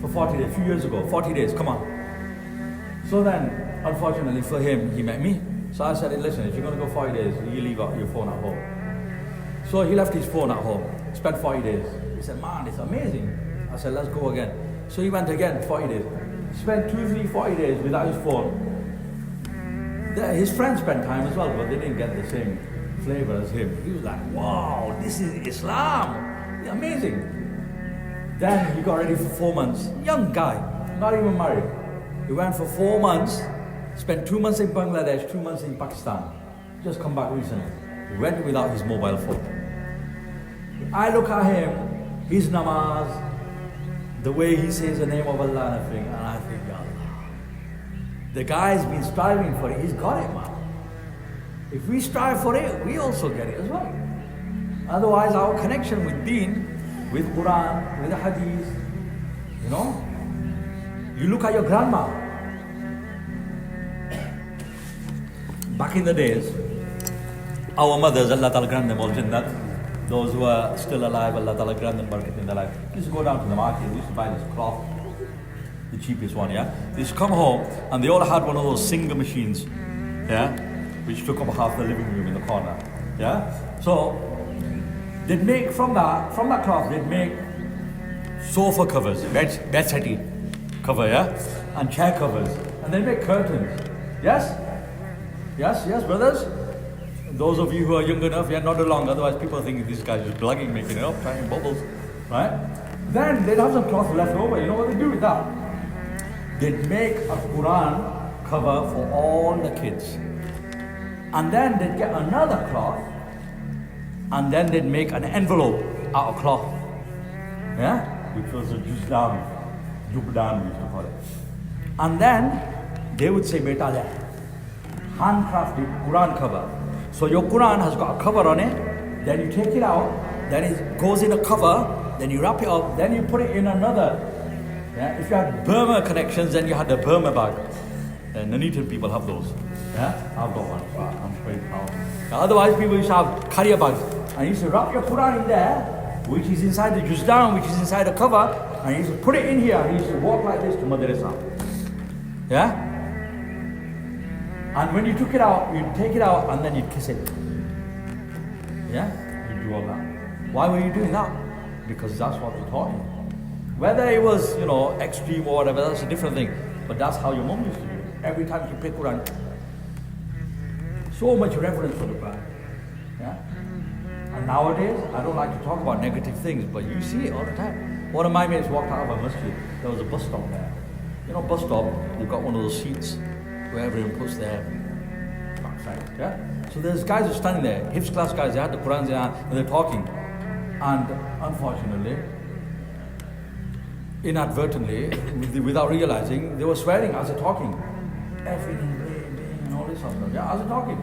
for 40 days, a few years ago, 40 days, come on. So then, unfortunately for him, he met me. So I said, listen, if you're going to go 40 days, you leave out your phone at home. So he left his phone at home, spent 40 days. He said, man, it's amazing. I said, let's go again. So he went again, 40 days. Spent 2, 3, 40 days without his phone. His friends spent time as well, but they didn't get the same flavor as him. He was like, wow, this is Islam. Amazing. Then he got ready for 4 months. Young guy, not even married. He went for 4 months, spent 2 months in Bangladesh, 2 months in Pakistan. Just come back recently. He went without his mobile phone. I look at him, his namaz, the way he says the name of Allah and everything, and I think, Ya Allah. The guy's been striving for it, he's got it, man. If we strive for it, we also get it as well. Otherwise, our connection with deen, with Quran, with the hadith, you know, you look at your grandma. Back in the days, our mothers, Allah Ta'ala grant them all Jannat, those who are still alive, Allah Ta'ala grant them barakah in their life, used to go down to the market, used to buy this cloth, the cheapest one, yeah? They used to come home and they all had one of those Singer machines, yeah? Which took up half the living room in the corner, yeah? So, they'd make from that cloth, they'd make sofa covers, bed settee cover, yeah? And chair covers, and they'd make curtains, yes? Yes, yes, brothers. Those of you who are young enough, yeah, not long. Otherwise, people think this guy is just blogging, making it up, trying bubbles, right? Then they'd have some cloth left over. You know what they do with that? They'd make a Quran cover for all the kids, and then they'd get another cloth, and then they'd make an envelope out of cloth, yeah, which was a jubdan, we used to call it, and then they would say, "Beta le, handcrafted Quran cover." So your Quran has got a cover on it, then you take it out, then it goes in a cover, then you wrap it up, then you put it in another. Yeah? If you had Burma connections, then you had the Burma bag. Nuneaton people have those. Yeah? I've got one, so I'm very proud. Otherwise, people used to have carrier bags. And you used to wrap your Quran in there, which is inside the juzdan, which is inside the cover, and you used to put it in here, and you used to walk like this to madrasa. Yeah? And when you took it out, you'd take it out and then you'd kiss it. Yeah? You'd do all that. Why were you doing that? Because that's what they taught you. Whether it was, extreme or whatever, that's a different thing. But that's how your mom used to do it. Every time she picked Quran. So much reverence for the Quran. Yeah? And nowadays, I don't like to talk about negative things, but you see it all the time. One of my mates walked out of a masjid. There was a bus stop there. Bus stop, they've got one of those seats where everyone puts their backside. Yeah? So there's guys who are standing there, Hifz class guys, they had the Qurans in hand, and they're talking. And unfortunately, inadvertently, without realizing, they were swearing as they're talking. Everything, and all this sort of stuff. Yeah, as they're talking.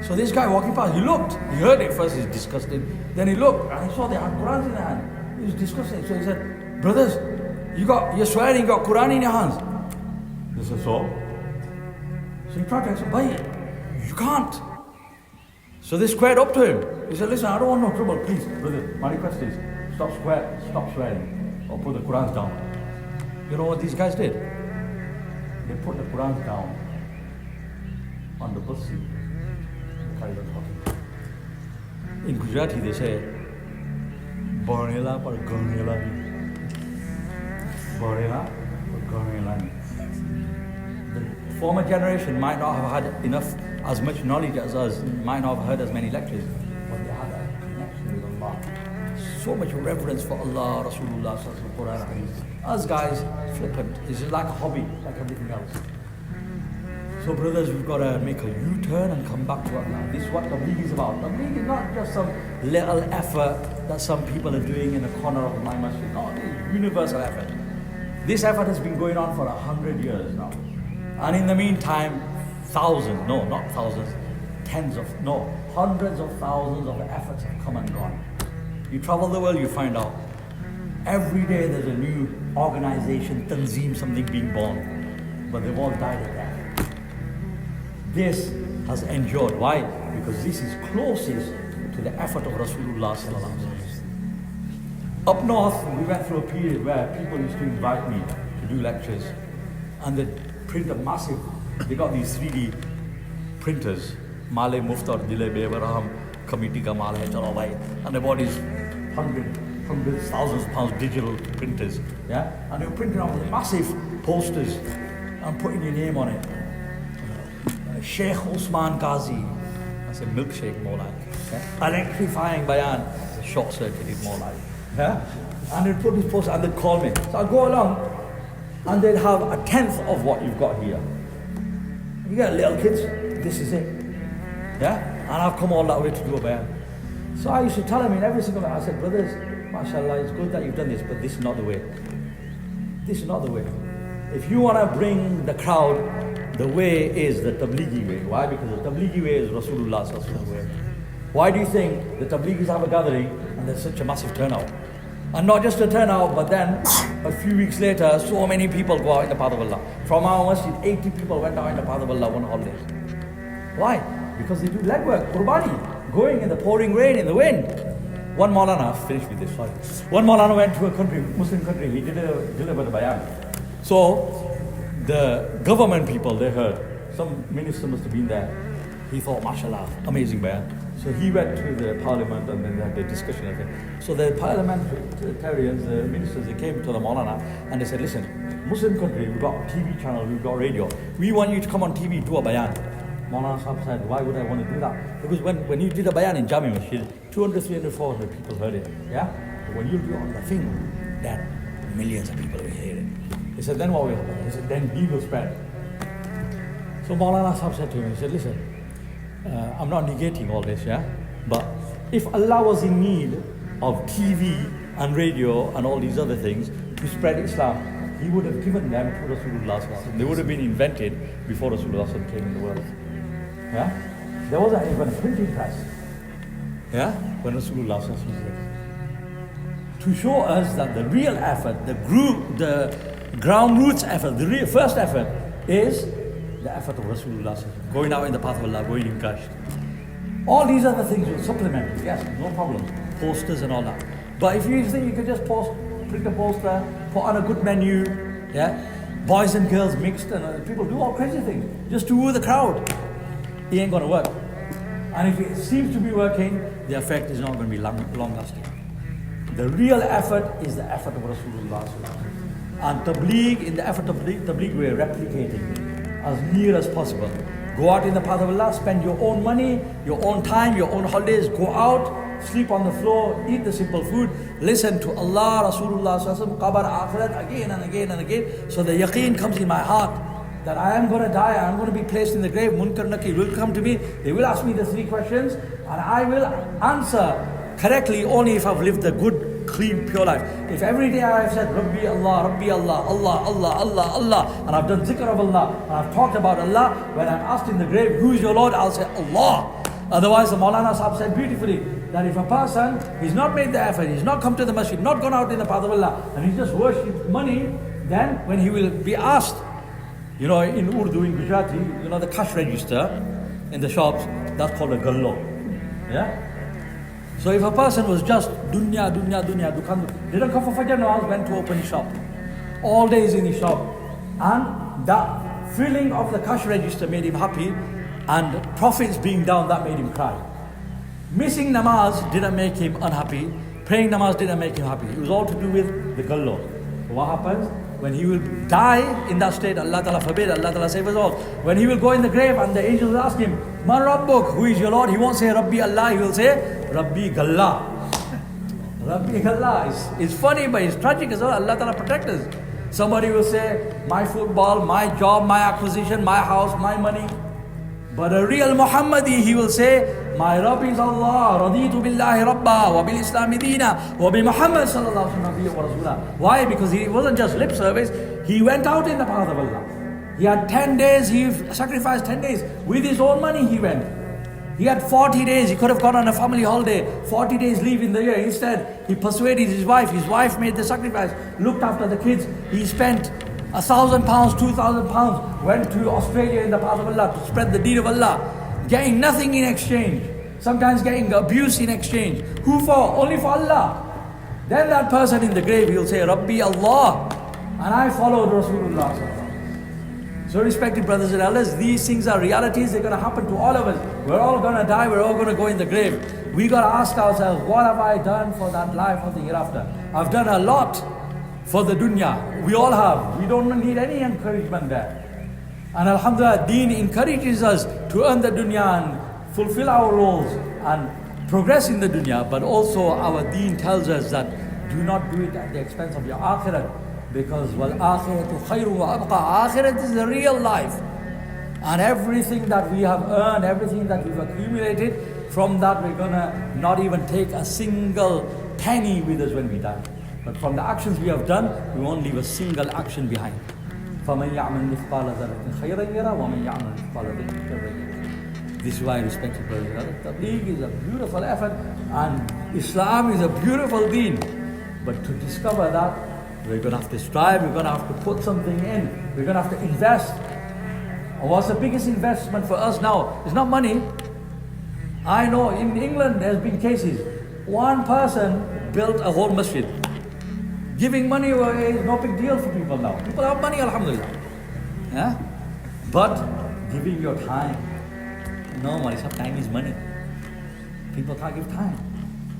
So this guy walking past, he looked, he heard it first, he's disgusted. Then he looked, and he saw they had Qurans in their hand. He was disgusted. So he said, "Brothers, you're swearing, you got Quran in your hands." They said, "So?" So he tried to say, "Bhai, you can't." So they squared up to him. He said, "Listen, I don't want no trouble, please, brother. My request is, stop swearing, or put the Qurans down." You know what these guys did? They put the Qurans down on the bus seat. They carried on talking. In Gujarati they say, "Barnela par garnela nahi." Barnela par garnela nahi. The former generation might not have had as much knowledge as us, might not have heard as many lectures, but they had a connection with Allah. So much reverence for Allah, Rasulullah, Quran. Us guys, flippant. It's just like a hobby, like everything else. So brothers, we've got to make a U-turn and come back to Allah. This is what Tabligh is about. Tabligh is not just some little effort that some people are doing in a corner of my masjid. No, it is universal effort. This effort has been going on for 100 years now. And in the meantime, thousands, no, not thousands, hundreds of thousands of efforts have come and gone. You travel the world, you find out. Every day there's a new organization, tanzeem, something being born. But they've all died at death. This has endured. Why? Because this is closest to the effort of Rasulullah sallallahu alaihi wasallam. Up north, we went through a period where people used to invite me to do lectures. And they'd print a massive, they got these 3D printers. Male Muftar Dile Bevaraham Committee ka maal hai, chalo bhai. And they bought these hundreds, thousands of pounds digital printers. Yeah? And they were printing out these massive posters and putting your name on it. Sheikh Osman Kazee. That's a milkshake, more like. Yeah? Electrifying Bayan. It's a short circuited, more like. Yeah? And they'd put this poster and they'd call me. So I'd go along and they'd have a tenth of what you've got here. You got little kids, this is it. Yeah? And I've come all that way to do a bayan. So I used to tell them in every single way, I said, "Brothers, mashallah, it's good that you've done this, but this is not the way. This is not the way. If you want to bring the crowd, the way is the Tablighi way." Why? Because the Tablighi way is Rasulullah sallallahu alaihi wasallam way. Why do you think the Tablighis have a gathering and there's such a massive turnout? And not just a turnout, but then a few weeks later, so many people go out in the path of Allah. From our masjid, 80 people went out in the path of Allah one holiday. Why? Because they do legwork, qurbani, going in the pouring rain, in the wind. One Maulana, finish with this, sorry. One Maulana went to a country, Muslim country, he delivered a bayan. So the government people, they heard, some minister must have been there. He thought, mashallah, amazing bayan. So he went to the parliament and then they had the discussion of it. So the parliamentarians, the ministers, they came to the Maulana and they said, "Listen, Muslim country, we've got TV channel, we've got radio. We want you to come on TV, do a bayan." Maulana Sahib said, why would I want to do that? Because when you did a bayan in Jami Masjid, 200, 300, 400 people heard it. Yeah? But when you do it on the thing, then millions of people will hear it. He said, then what will happen? He said, then he will spread. So Maulana Sahib said to him, he said, listen, I'm not negating all this, yeah? But if Allah was in need of TV and radio and all these other things to spread Islam, He would have given them to Rasulullah. They would have been invented before Rasulullah came in the world. Yeah? There wasn't even a printing press. Yeah? When Rasulullah was here. To show us that the real effort, the ground roots effort, the real first effort is the effort of Rasulullah, going out in the path of Allah, going in Kashf. All these other things will supplement it, yes, no problem. Posters and all that. But if you think you could just print a poster, put on a good menu, yeah, boys and girls mixed, and people do all crazy things just to woo the crowd, it ain't gonna work. And if it seems to be working, the effect is not going to be long lasting. The real effort is the effort of Rasulullah. And Tabligh, in the effort of Tabligh, we are replicating it as near as possible. Go out in the path of Allah, spend your own money, your own time, your own holidays, go out, sleep on the floor, eat the simple food, listen to Allah, Rasulullah, Qabr, Akhirat again and again and again, so the yaqeen comes in my heart that I am going to die, I am going to be placed in the grave, Munkar Nakir will come to me, they will ask me the 3 questions, and I will answer correctly only if I've lived a good, clean, pure life. If every day I have said, Rabbi Allah, Allah, Allah, Allah, Allah, and I've done zikr of Allah, and I've talked about Allah, when I'm asked in the grave, who is your Lord? I'll say, Allah. Otherwise, the Maulana Sahib said beautifully, that if a person, he's not made the effort, he's not come to the masjid, not gone out in the path of Allah, and he's just worshipped money, then when he will be asked, in Urdu, in Gujarati, the cash register in the shops, that's called a gallo. Yeah? So if a person was just dunya, dukan, didn't come for Fajr Nawaz, went to open his shop. All days in his shop. And that filling of the cash register made him happy, and profits being down, that made him cry. Missing namaz didn't make him unhappy. Praying namaz didn't make him happy. It was all to do with the gallo. So what happens? When he will die in that state, Allah Ta'ala forbid, Allah Ta'ala save us all. When he will go in the grave and the angels will ask him, Man Rabbuk, who is your Lord? He won't say Rabbi Allah, he will say Rabbi Galla. Rabbi Galla. It's funny, but it's tragic as well. Allah Ta'ala protect us. Somebody will say, my football, my job, my acquisition, my house, my money. But a real Muhammadi, he will say, my Rabb is Allah, raditu billahi rabba, wa bil islami deena, wa bi Muhammad sallallahu alaihi wa sallam. Why? Because he wasn't just lip service, he went out in the path of Allah. He had 10 days, he sacrificed 10 days. With his own money he went. He had 40 days, he could have gone on a family holiday, 40 days leave in the year. Instead, he persuaded his wife made the sacrifice, looked after the kids. He spent £1,000, £2,000, went to Australia in the path of Allah to spread the deen of Allah, getting nothing in exchange, sometimes getting abuse in exchange. Who for? Only for Allah. Then that person in the grave, he'll say, Rabbi Allah, and I followed Rasulullah. So respected brothers and elders, these things are realities, they're going to happen to all of us. We're all going to die, we're all going to go in the grave. We got to ask ourselves, what have I done for that life of the hereafter? I've done a lot for the dunya. We all have. We don't need any encouragement there. And alhamdulillah, deen encourages us to earn the dunya and fulfill our roles and progress in the dunya. But also our deen tells us that do not do it at the expense of your akhirat. Because wal akhiratu khayru wa abqa. Akhirat is the real life. And everything that we have earned, everything that we've accumulated, from that we're going to not even take a single penny with us when we die. But from the actions we have done, we won't leave a single action behind. فَمَنْ يَعْمَلْ مِثْقَالَ ذَرَّةٍ خَيْرًا يَرَهُ وَمَنْ يَعْمَلْ مِثْقَالَ ذَرَّةٍ شَرًّا يَرَهُ. This is why, respected brothers and sisters, Tabligh is a beautiful effort, and Islam is a beautiful deen. But to discover that, we're going to have to strive, we're going to have to put something in, we're going to have to invest. And what's the biggest investment for us now? It's not money. I know in England there's been cases. One person built a whole masjid. Giving money away is no big deal for people now. People have money, alhamdulillah. Yeah? But giving your time. No, time is money. People can't give time.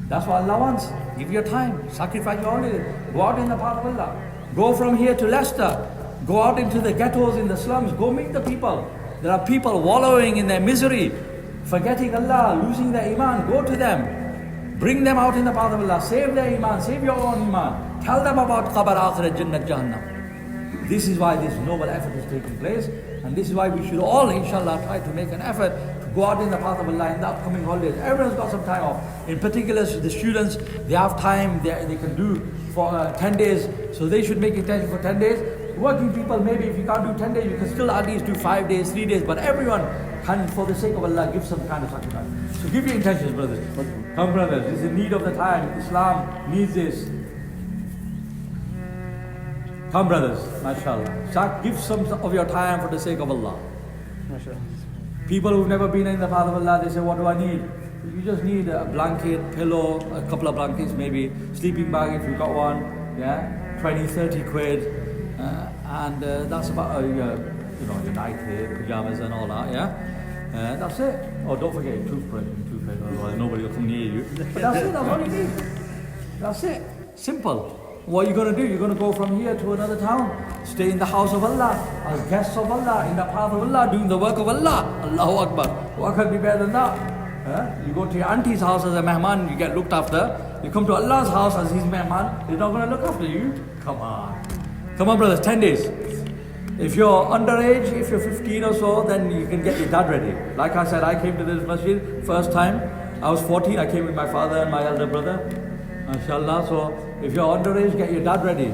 That's what Allah wants. Give your time. Sacrifice your holiday. Go out in the path of Allah. Go from here to Leicester. Go out into the ghettos, in the slums. Go meet the people. There are people wallowing in their misery, forgetting Allah, losing their iman. Go to them. Bring them out in the path of Allah. Save their iman. Save your own iman. Tell them about qabr, akhirat, jannat, jahannam. This is why this noble effort is taking place. And this is why we should all, inshallah, try to make an effort to go out in the path of Allah in the upcoming holidays. Everyone's got some time off. In particular, the students, they have time, they can do for 10 days. So they should make intention for 10 days. Working people, maybe if you can't do 10 days, you can still at least do 5 days, 3 days. But everyone can, for the sake of Allah, give some kind of sacrifice. So give your intentions, brothers. Come, brothers, this is in need of the time. Islam needs this. Come, brothers, mashallah. Give some of your time for the sake of Allah. People who've never been in the path of Allah, they say, what do I need? You just need a blanket, pillow, a couple of blankets maybe, sleeping bag if you've got one, yeah, 20, 30 quid, and that's about, your night pajamas and all that, yeah. That's it. Oh, don't forget your toothbrush, otherwise nobody will come near you. But that's it, that's all you need. That's it. Simple. What are you going to do? You're going to go from here to another town, stay in the house of Allah, as guests of Allah, in the path of Allah, doing the work of Allah. Allahu Akbar. What could be better than that? You go to your auntie's house as a mehman, you get looked after. You come to Allah's house as his mehman, he's not going to look after you. Come on. Come on, brothers, 10 days. If you're underage, if you're 15 or so, then you can get your dad ready. Like I said, I came to this masjid first time. I was 14, I came with my father and my elder brother. MashaAllah. So if you're underage, get your dad ready.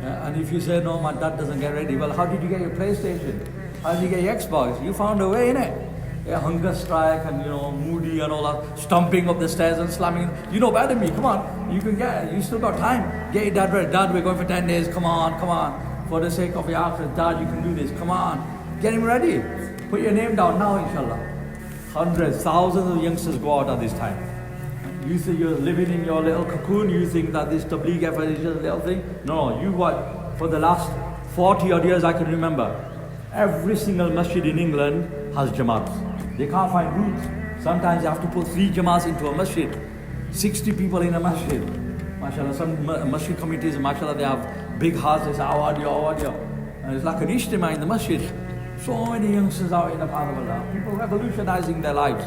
And if you say, no, my dad doesn't get ready, well, how did you get your PlayStation? How did you get your Xbox? You found a way, innit? Yeah, hunger strike and, moody and all that, stomping up the stairs and slamming. You know better than me, come on. You still got time. Get your dad ready. Dad, we're going for 10 days. Come on. For the sake of your akhirat, Dad, you can do this. Come on. Get him ready. Put your name down now, inshallah. Hundreds, thousands of youngsters go out at this time. You say you're living in your little cocoon, you think that this tabligh effort is just a little thing. No, you what? For the last 40 odd years I can remember, every single masjid in England has jamaats. They can't find rooms. Sometimes you have to put 3 jamaats into a masjid. 60 people in a masjid. MashaAllah, some masjid committees, MashaAllah, they have big hearts, they say, awadia. And it's like an ijtima in the masjid. So many youngsters out in the path of Allah. People revolutionizing their lives.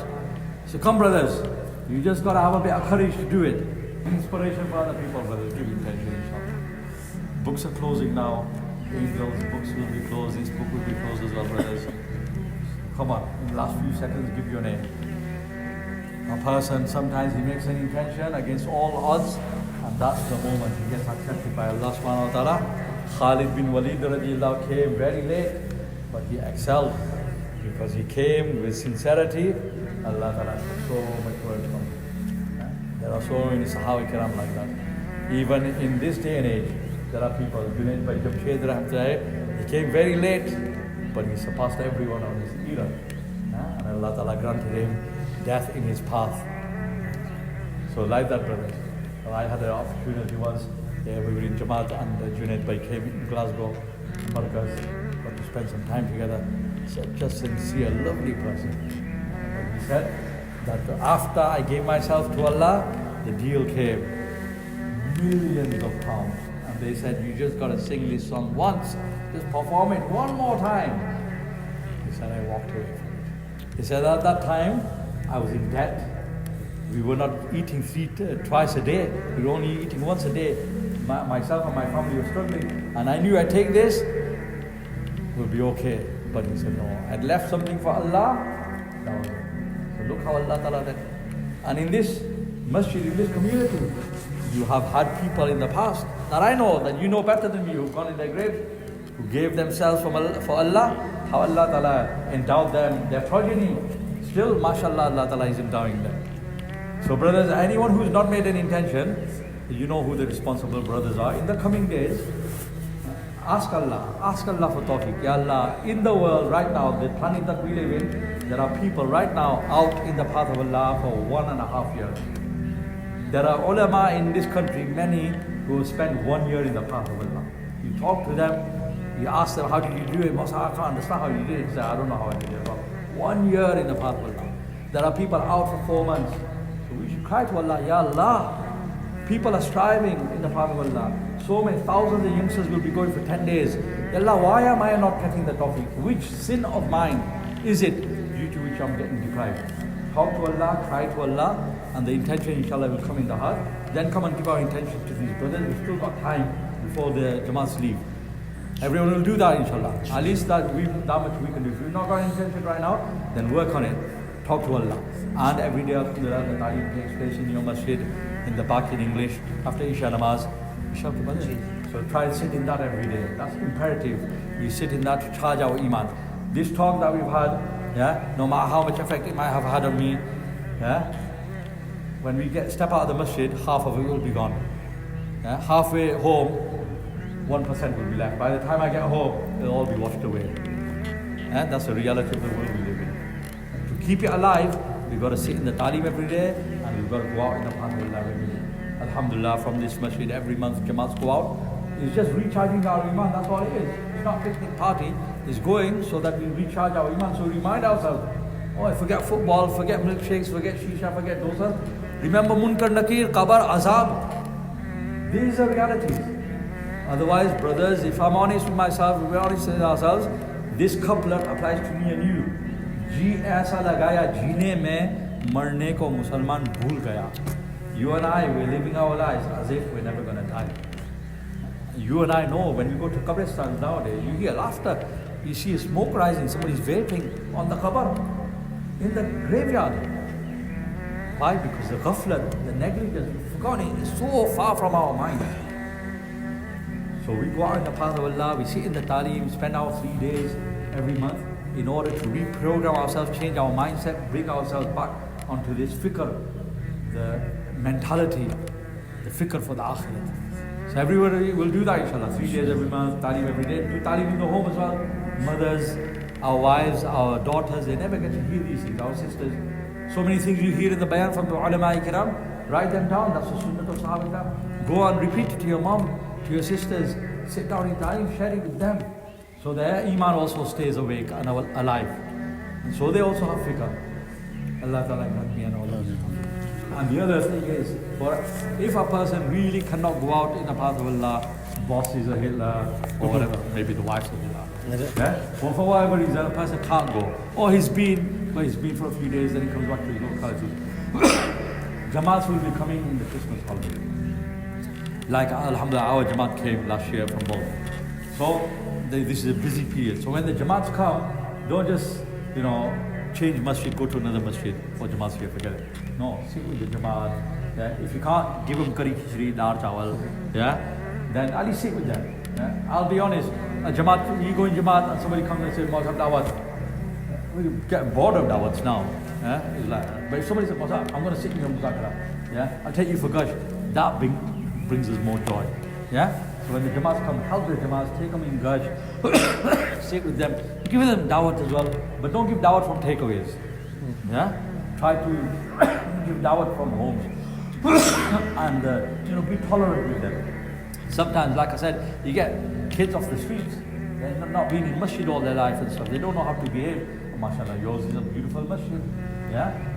So come, brothers. You just got to have a bit of courage to do it. Inspiration for other people, brothers. Give intention, inshallah. Books are closing now. Angels, books will be closed. This book will be closed as well, brothers. Come on, in the last few seconds, give your name. A person, sometimes he makes an intention against all odds, and that's the moment he gets accepted by Allah subhanahu wa ta'ala. Khalid bin Walid radiallahu came very late, but he excelled because he came with sincerity. Allah ta'ala so much word from him. There are so many Sahaba Kiram like that. Even in this day and age, there are people, Junaid by Jamshed Rahmatullah, he came very late, but he surpassed everyone on his era. And Allah ta'ala granted him death in his path. So like that, brothers. I had an opportunity once, we were in Jamaat and Junaid Bhai came in Glasgow, Barakah, got to spend some time together. Said, just sincere, lovely person. He said that after I gave myself to Allah, the deal came. Millions of pounds. And they said, you just got to sing this song once. Just perform it one more time. He said, I walked away from it. He said, at that time, I was in debt. We were not eating twice a day. We were only eating once a day. Myself and my family were struggling. And I knew I'd take this, we'll be okay. But he said, no. I'd left something for Allah. That was it. So look how Allah Ta'ala did. And in this masjid, in this community, you have had people in the past that I know, that you know better than me, who've gone in their graves, who gave themselves for Allah, how Allah Ta'ala endowed them, their progeny. Still, mashallah, Allah Ta'ala is endowing them. So brothers, anyone who's not made an intention, you know who the responsible brothers are. In the coming days, ask Allah for tawfiq. Ya Allah, in the world right now, the planet that we live in, there are people right now out in the path of Allah for 1.5 years. There are ulama in this country, many who have spent 1 year in the path of Allah. You talk to them, you ask them, how did you do it? Most I can't understand how you did it. They say, I don't know how I did it. 1 year in the path of Allah. There are people out for 4 months. So we should cry to Allah, Ya Allah. People are striving in the path of Allah. So many thousands of youngsters will be going for 10 days. Ya Allah, why am I not getting the tawfiq? Which sin of mine is it due to which I'm getting deprived? Talk to Allah, cry to Allah, and the intention inshallah will come in the heart. Then come and give our intention to these brothers. We've still got time before the Jamaats leave. Everyone will do that inshallah. At least that much we can do. If we've not got intention right now, then work on it. Talk to Allah. And every day alhamdulillah the Ta'aleem takes place in your masjid, in the back in English, after Isha namaz. So try and sit in that every day. That's imperative. We sit in that to charge our iman. This talk that we've had, no matter how much effect it might have had on me, when we step out of the masjid, half of it will be gone. Halfway home, 1% will be left. By the time I get home, it'll all be washed away. That's the reality of the world we live in. To keep it alive, we've got to sit in the Ta'aleem every day, and we've got to go out in the path of Allah every day. Alhamdulillah, from this masjid every month Jamaats go out. It's just recharging our iman, that's all it is. It's not picnic party, it's going so that we recharge our iman. So we remind ourselves, forget football, forget milkshakes, forget shisha, forget dosa. Remember Munkar, Nakir, Qabr, Azab. These are realities. Otherwise, brothers, if I'm honest with myself, we're honest with ourselves, this couplet applies to me and you. जी ऐसा लगाया जीने में मरने को मुसलमान भूल गया. You and I, we're living our lives as if we're never going to die. You and I know when we go to Qabristan nowadays, you hear laughter, you see smoke rising, somebody's vaping on the qabr, in the graveyard. Why? Because the ghaflat, the negligence, we've forgotten it, is so far from our minds. So we go out in the path of Allah, we sit in the Ta'aleem, spend our 3 days every month in order to reprogram ourselves, change our mindset, bring ourselves back onto this fikr, the mentality, the fikr for the akhirat. So everybody will do that inshallah, 3 days every month, Ta'aleem every day. Do Ta'aleem in the home as well. Mothers, our wives, our daughters, they never get to hear these things, our sisters. So many things you hear in the Bayan from the ulama kiram, write them down, that's the sunnah of Sahaba. Go and repeat it to your mom, to your sisters, sit down in Ta'aleem, share it with them. So their iman also stays awake and alive. And so they also have fikr. Allah Ta'ala grant me and all of you. And the other thing is, if a person really cannot go out in the path of Allah, boss is a Hitler, or whatever, maybe the wife's a Hitler. Or for whatever reason, a person can't go. Or he's been for a few days, then he comes back to his locality. Jamaats will be coming in the Christmas holiday. Like alhamdulillah, our Jamaat came last year from both. So this is a busy period. So when the Jamaats come, don't just, change masjid, go to another masjid for Jamaats here, forget it. No, sit with the Jamaat. If you can't give them curry khichdi, dar chawal, then at least sit with them. I'll be honest, a Jamaat, you go in Jamaat and somebody comes and says, Maulana Dawat, we're getting bored of Dawats now. It's like, but if somebody says, Maulana, I'm going to sit in your muzakara, I'll take you for gush, that brings us more joy. So when the Jamaats come, help the Jamaats, take them in gush, sit with them, give them dawat as well, but don't give dawat from takeaways. Try to give dawat from homes and be tolerant with them. Sometimes, like I said, you get kids off the streets, they're not been in masjid all their life and stuff, they don't know how to behave. MashaAllah, yours is a beautiful masjid.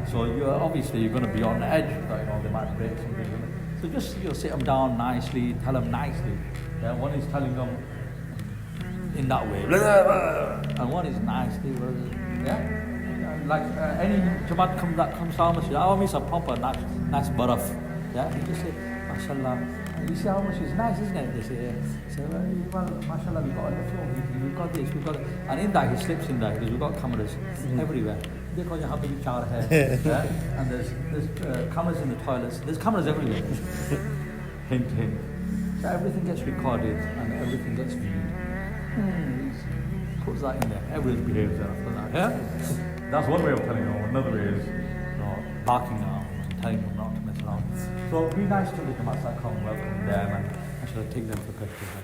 So you're going to be on the edge, they might break something. So just sit them down nicely, tell them nicely. One is telling them in that way, and one is nicely. Like any Jamaat that comes down, I miss a proper nice baraf. You just say, MashaAllah, you see how much is nice, isn't it? They say, well, MashaAllah, we've got on the floor, we've got this, we've got it. And in that, he slips in that because we've got cameras everywhere. Dekho yahan pe bhi 4 hai, and there's cameras in the toilets. There's cameras everywhere. Hint, hint. So everything gets recorded and everything gets viewed. Puts that in there. Everyone behaves after that. That's one way of telling them. Another way is barking now and telling them not to mess around. So be nice to the Jamaats that come, welcome them, and actually take them for questions.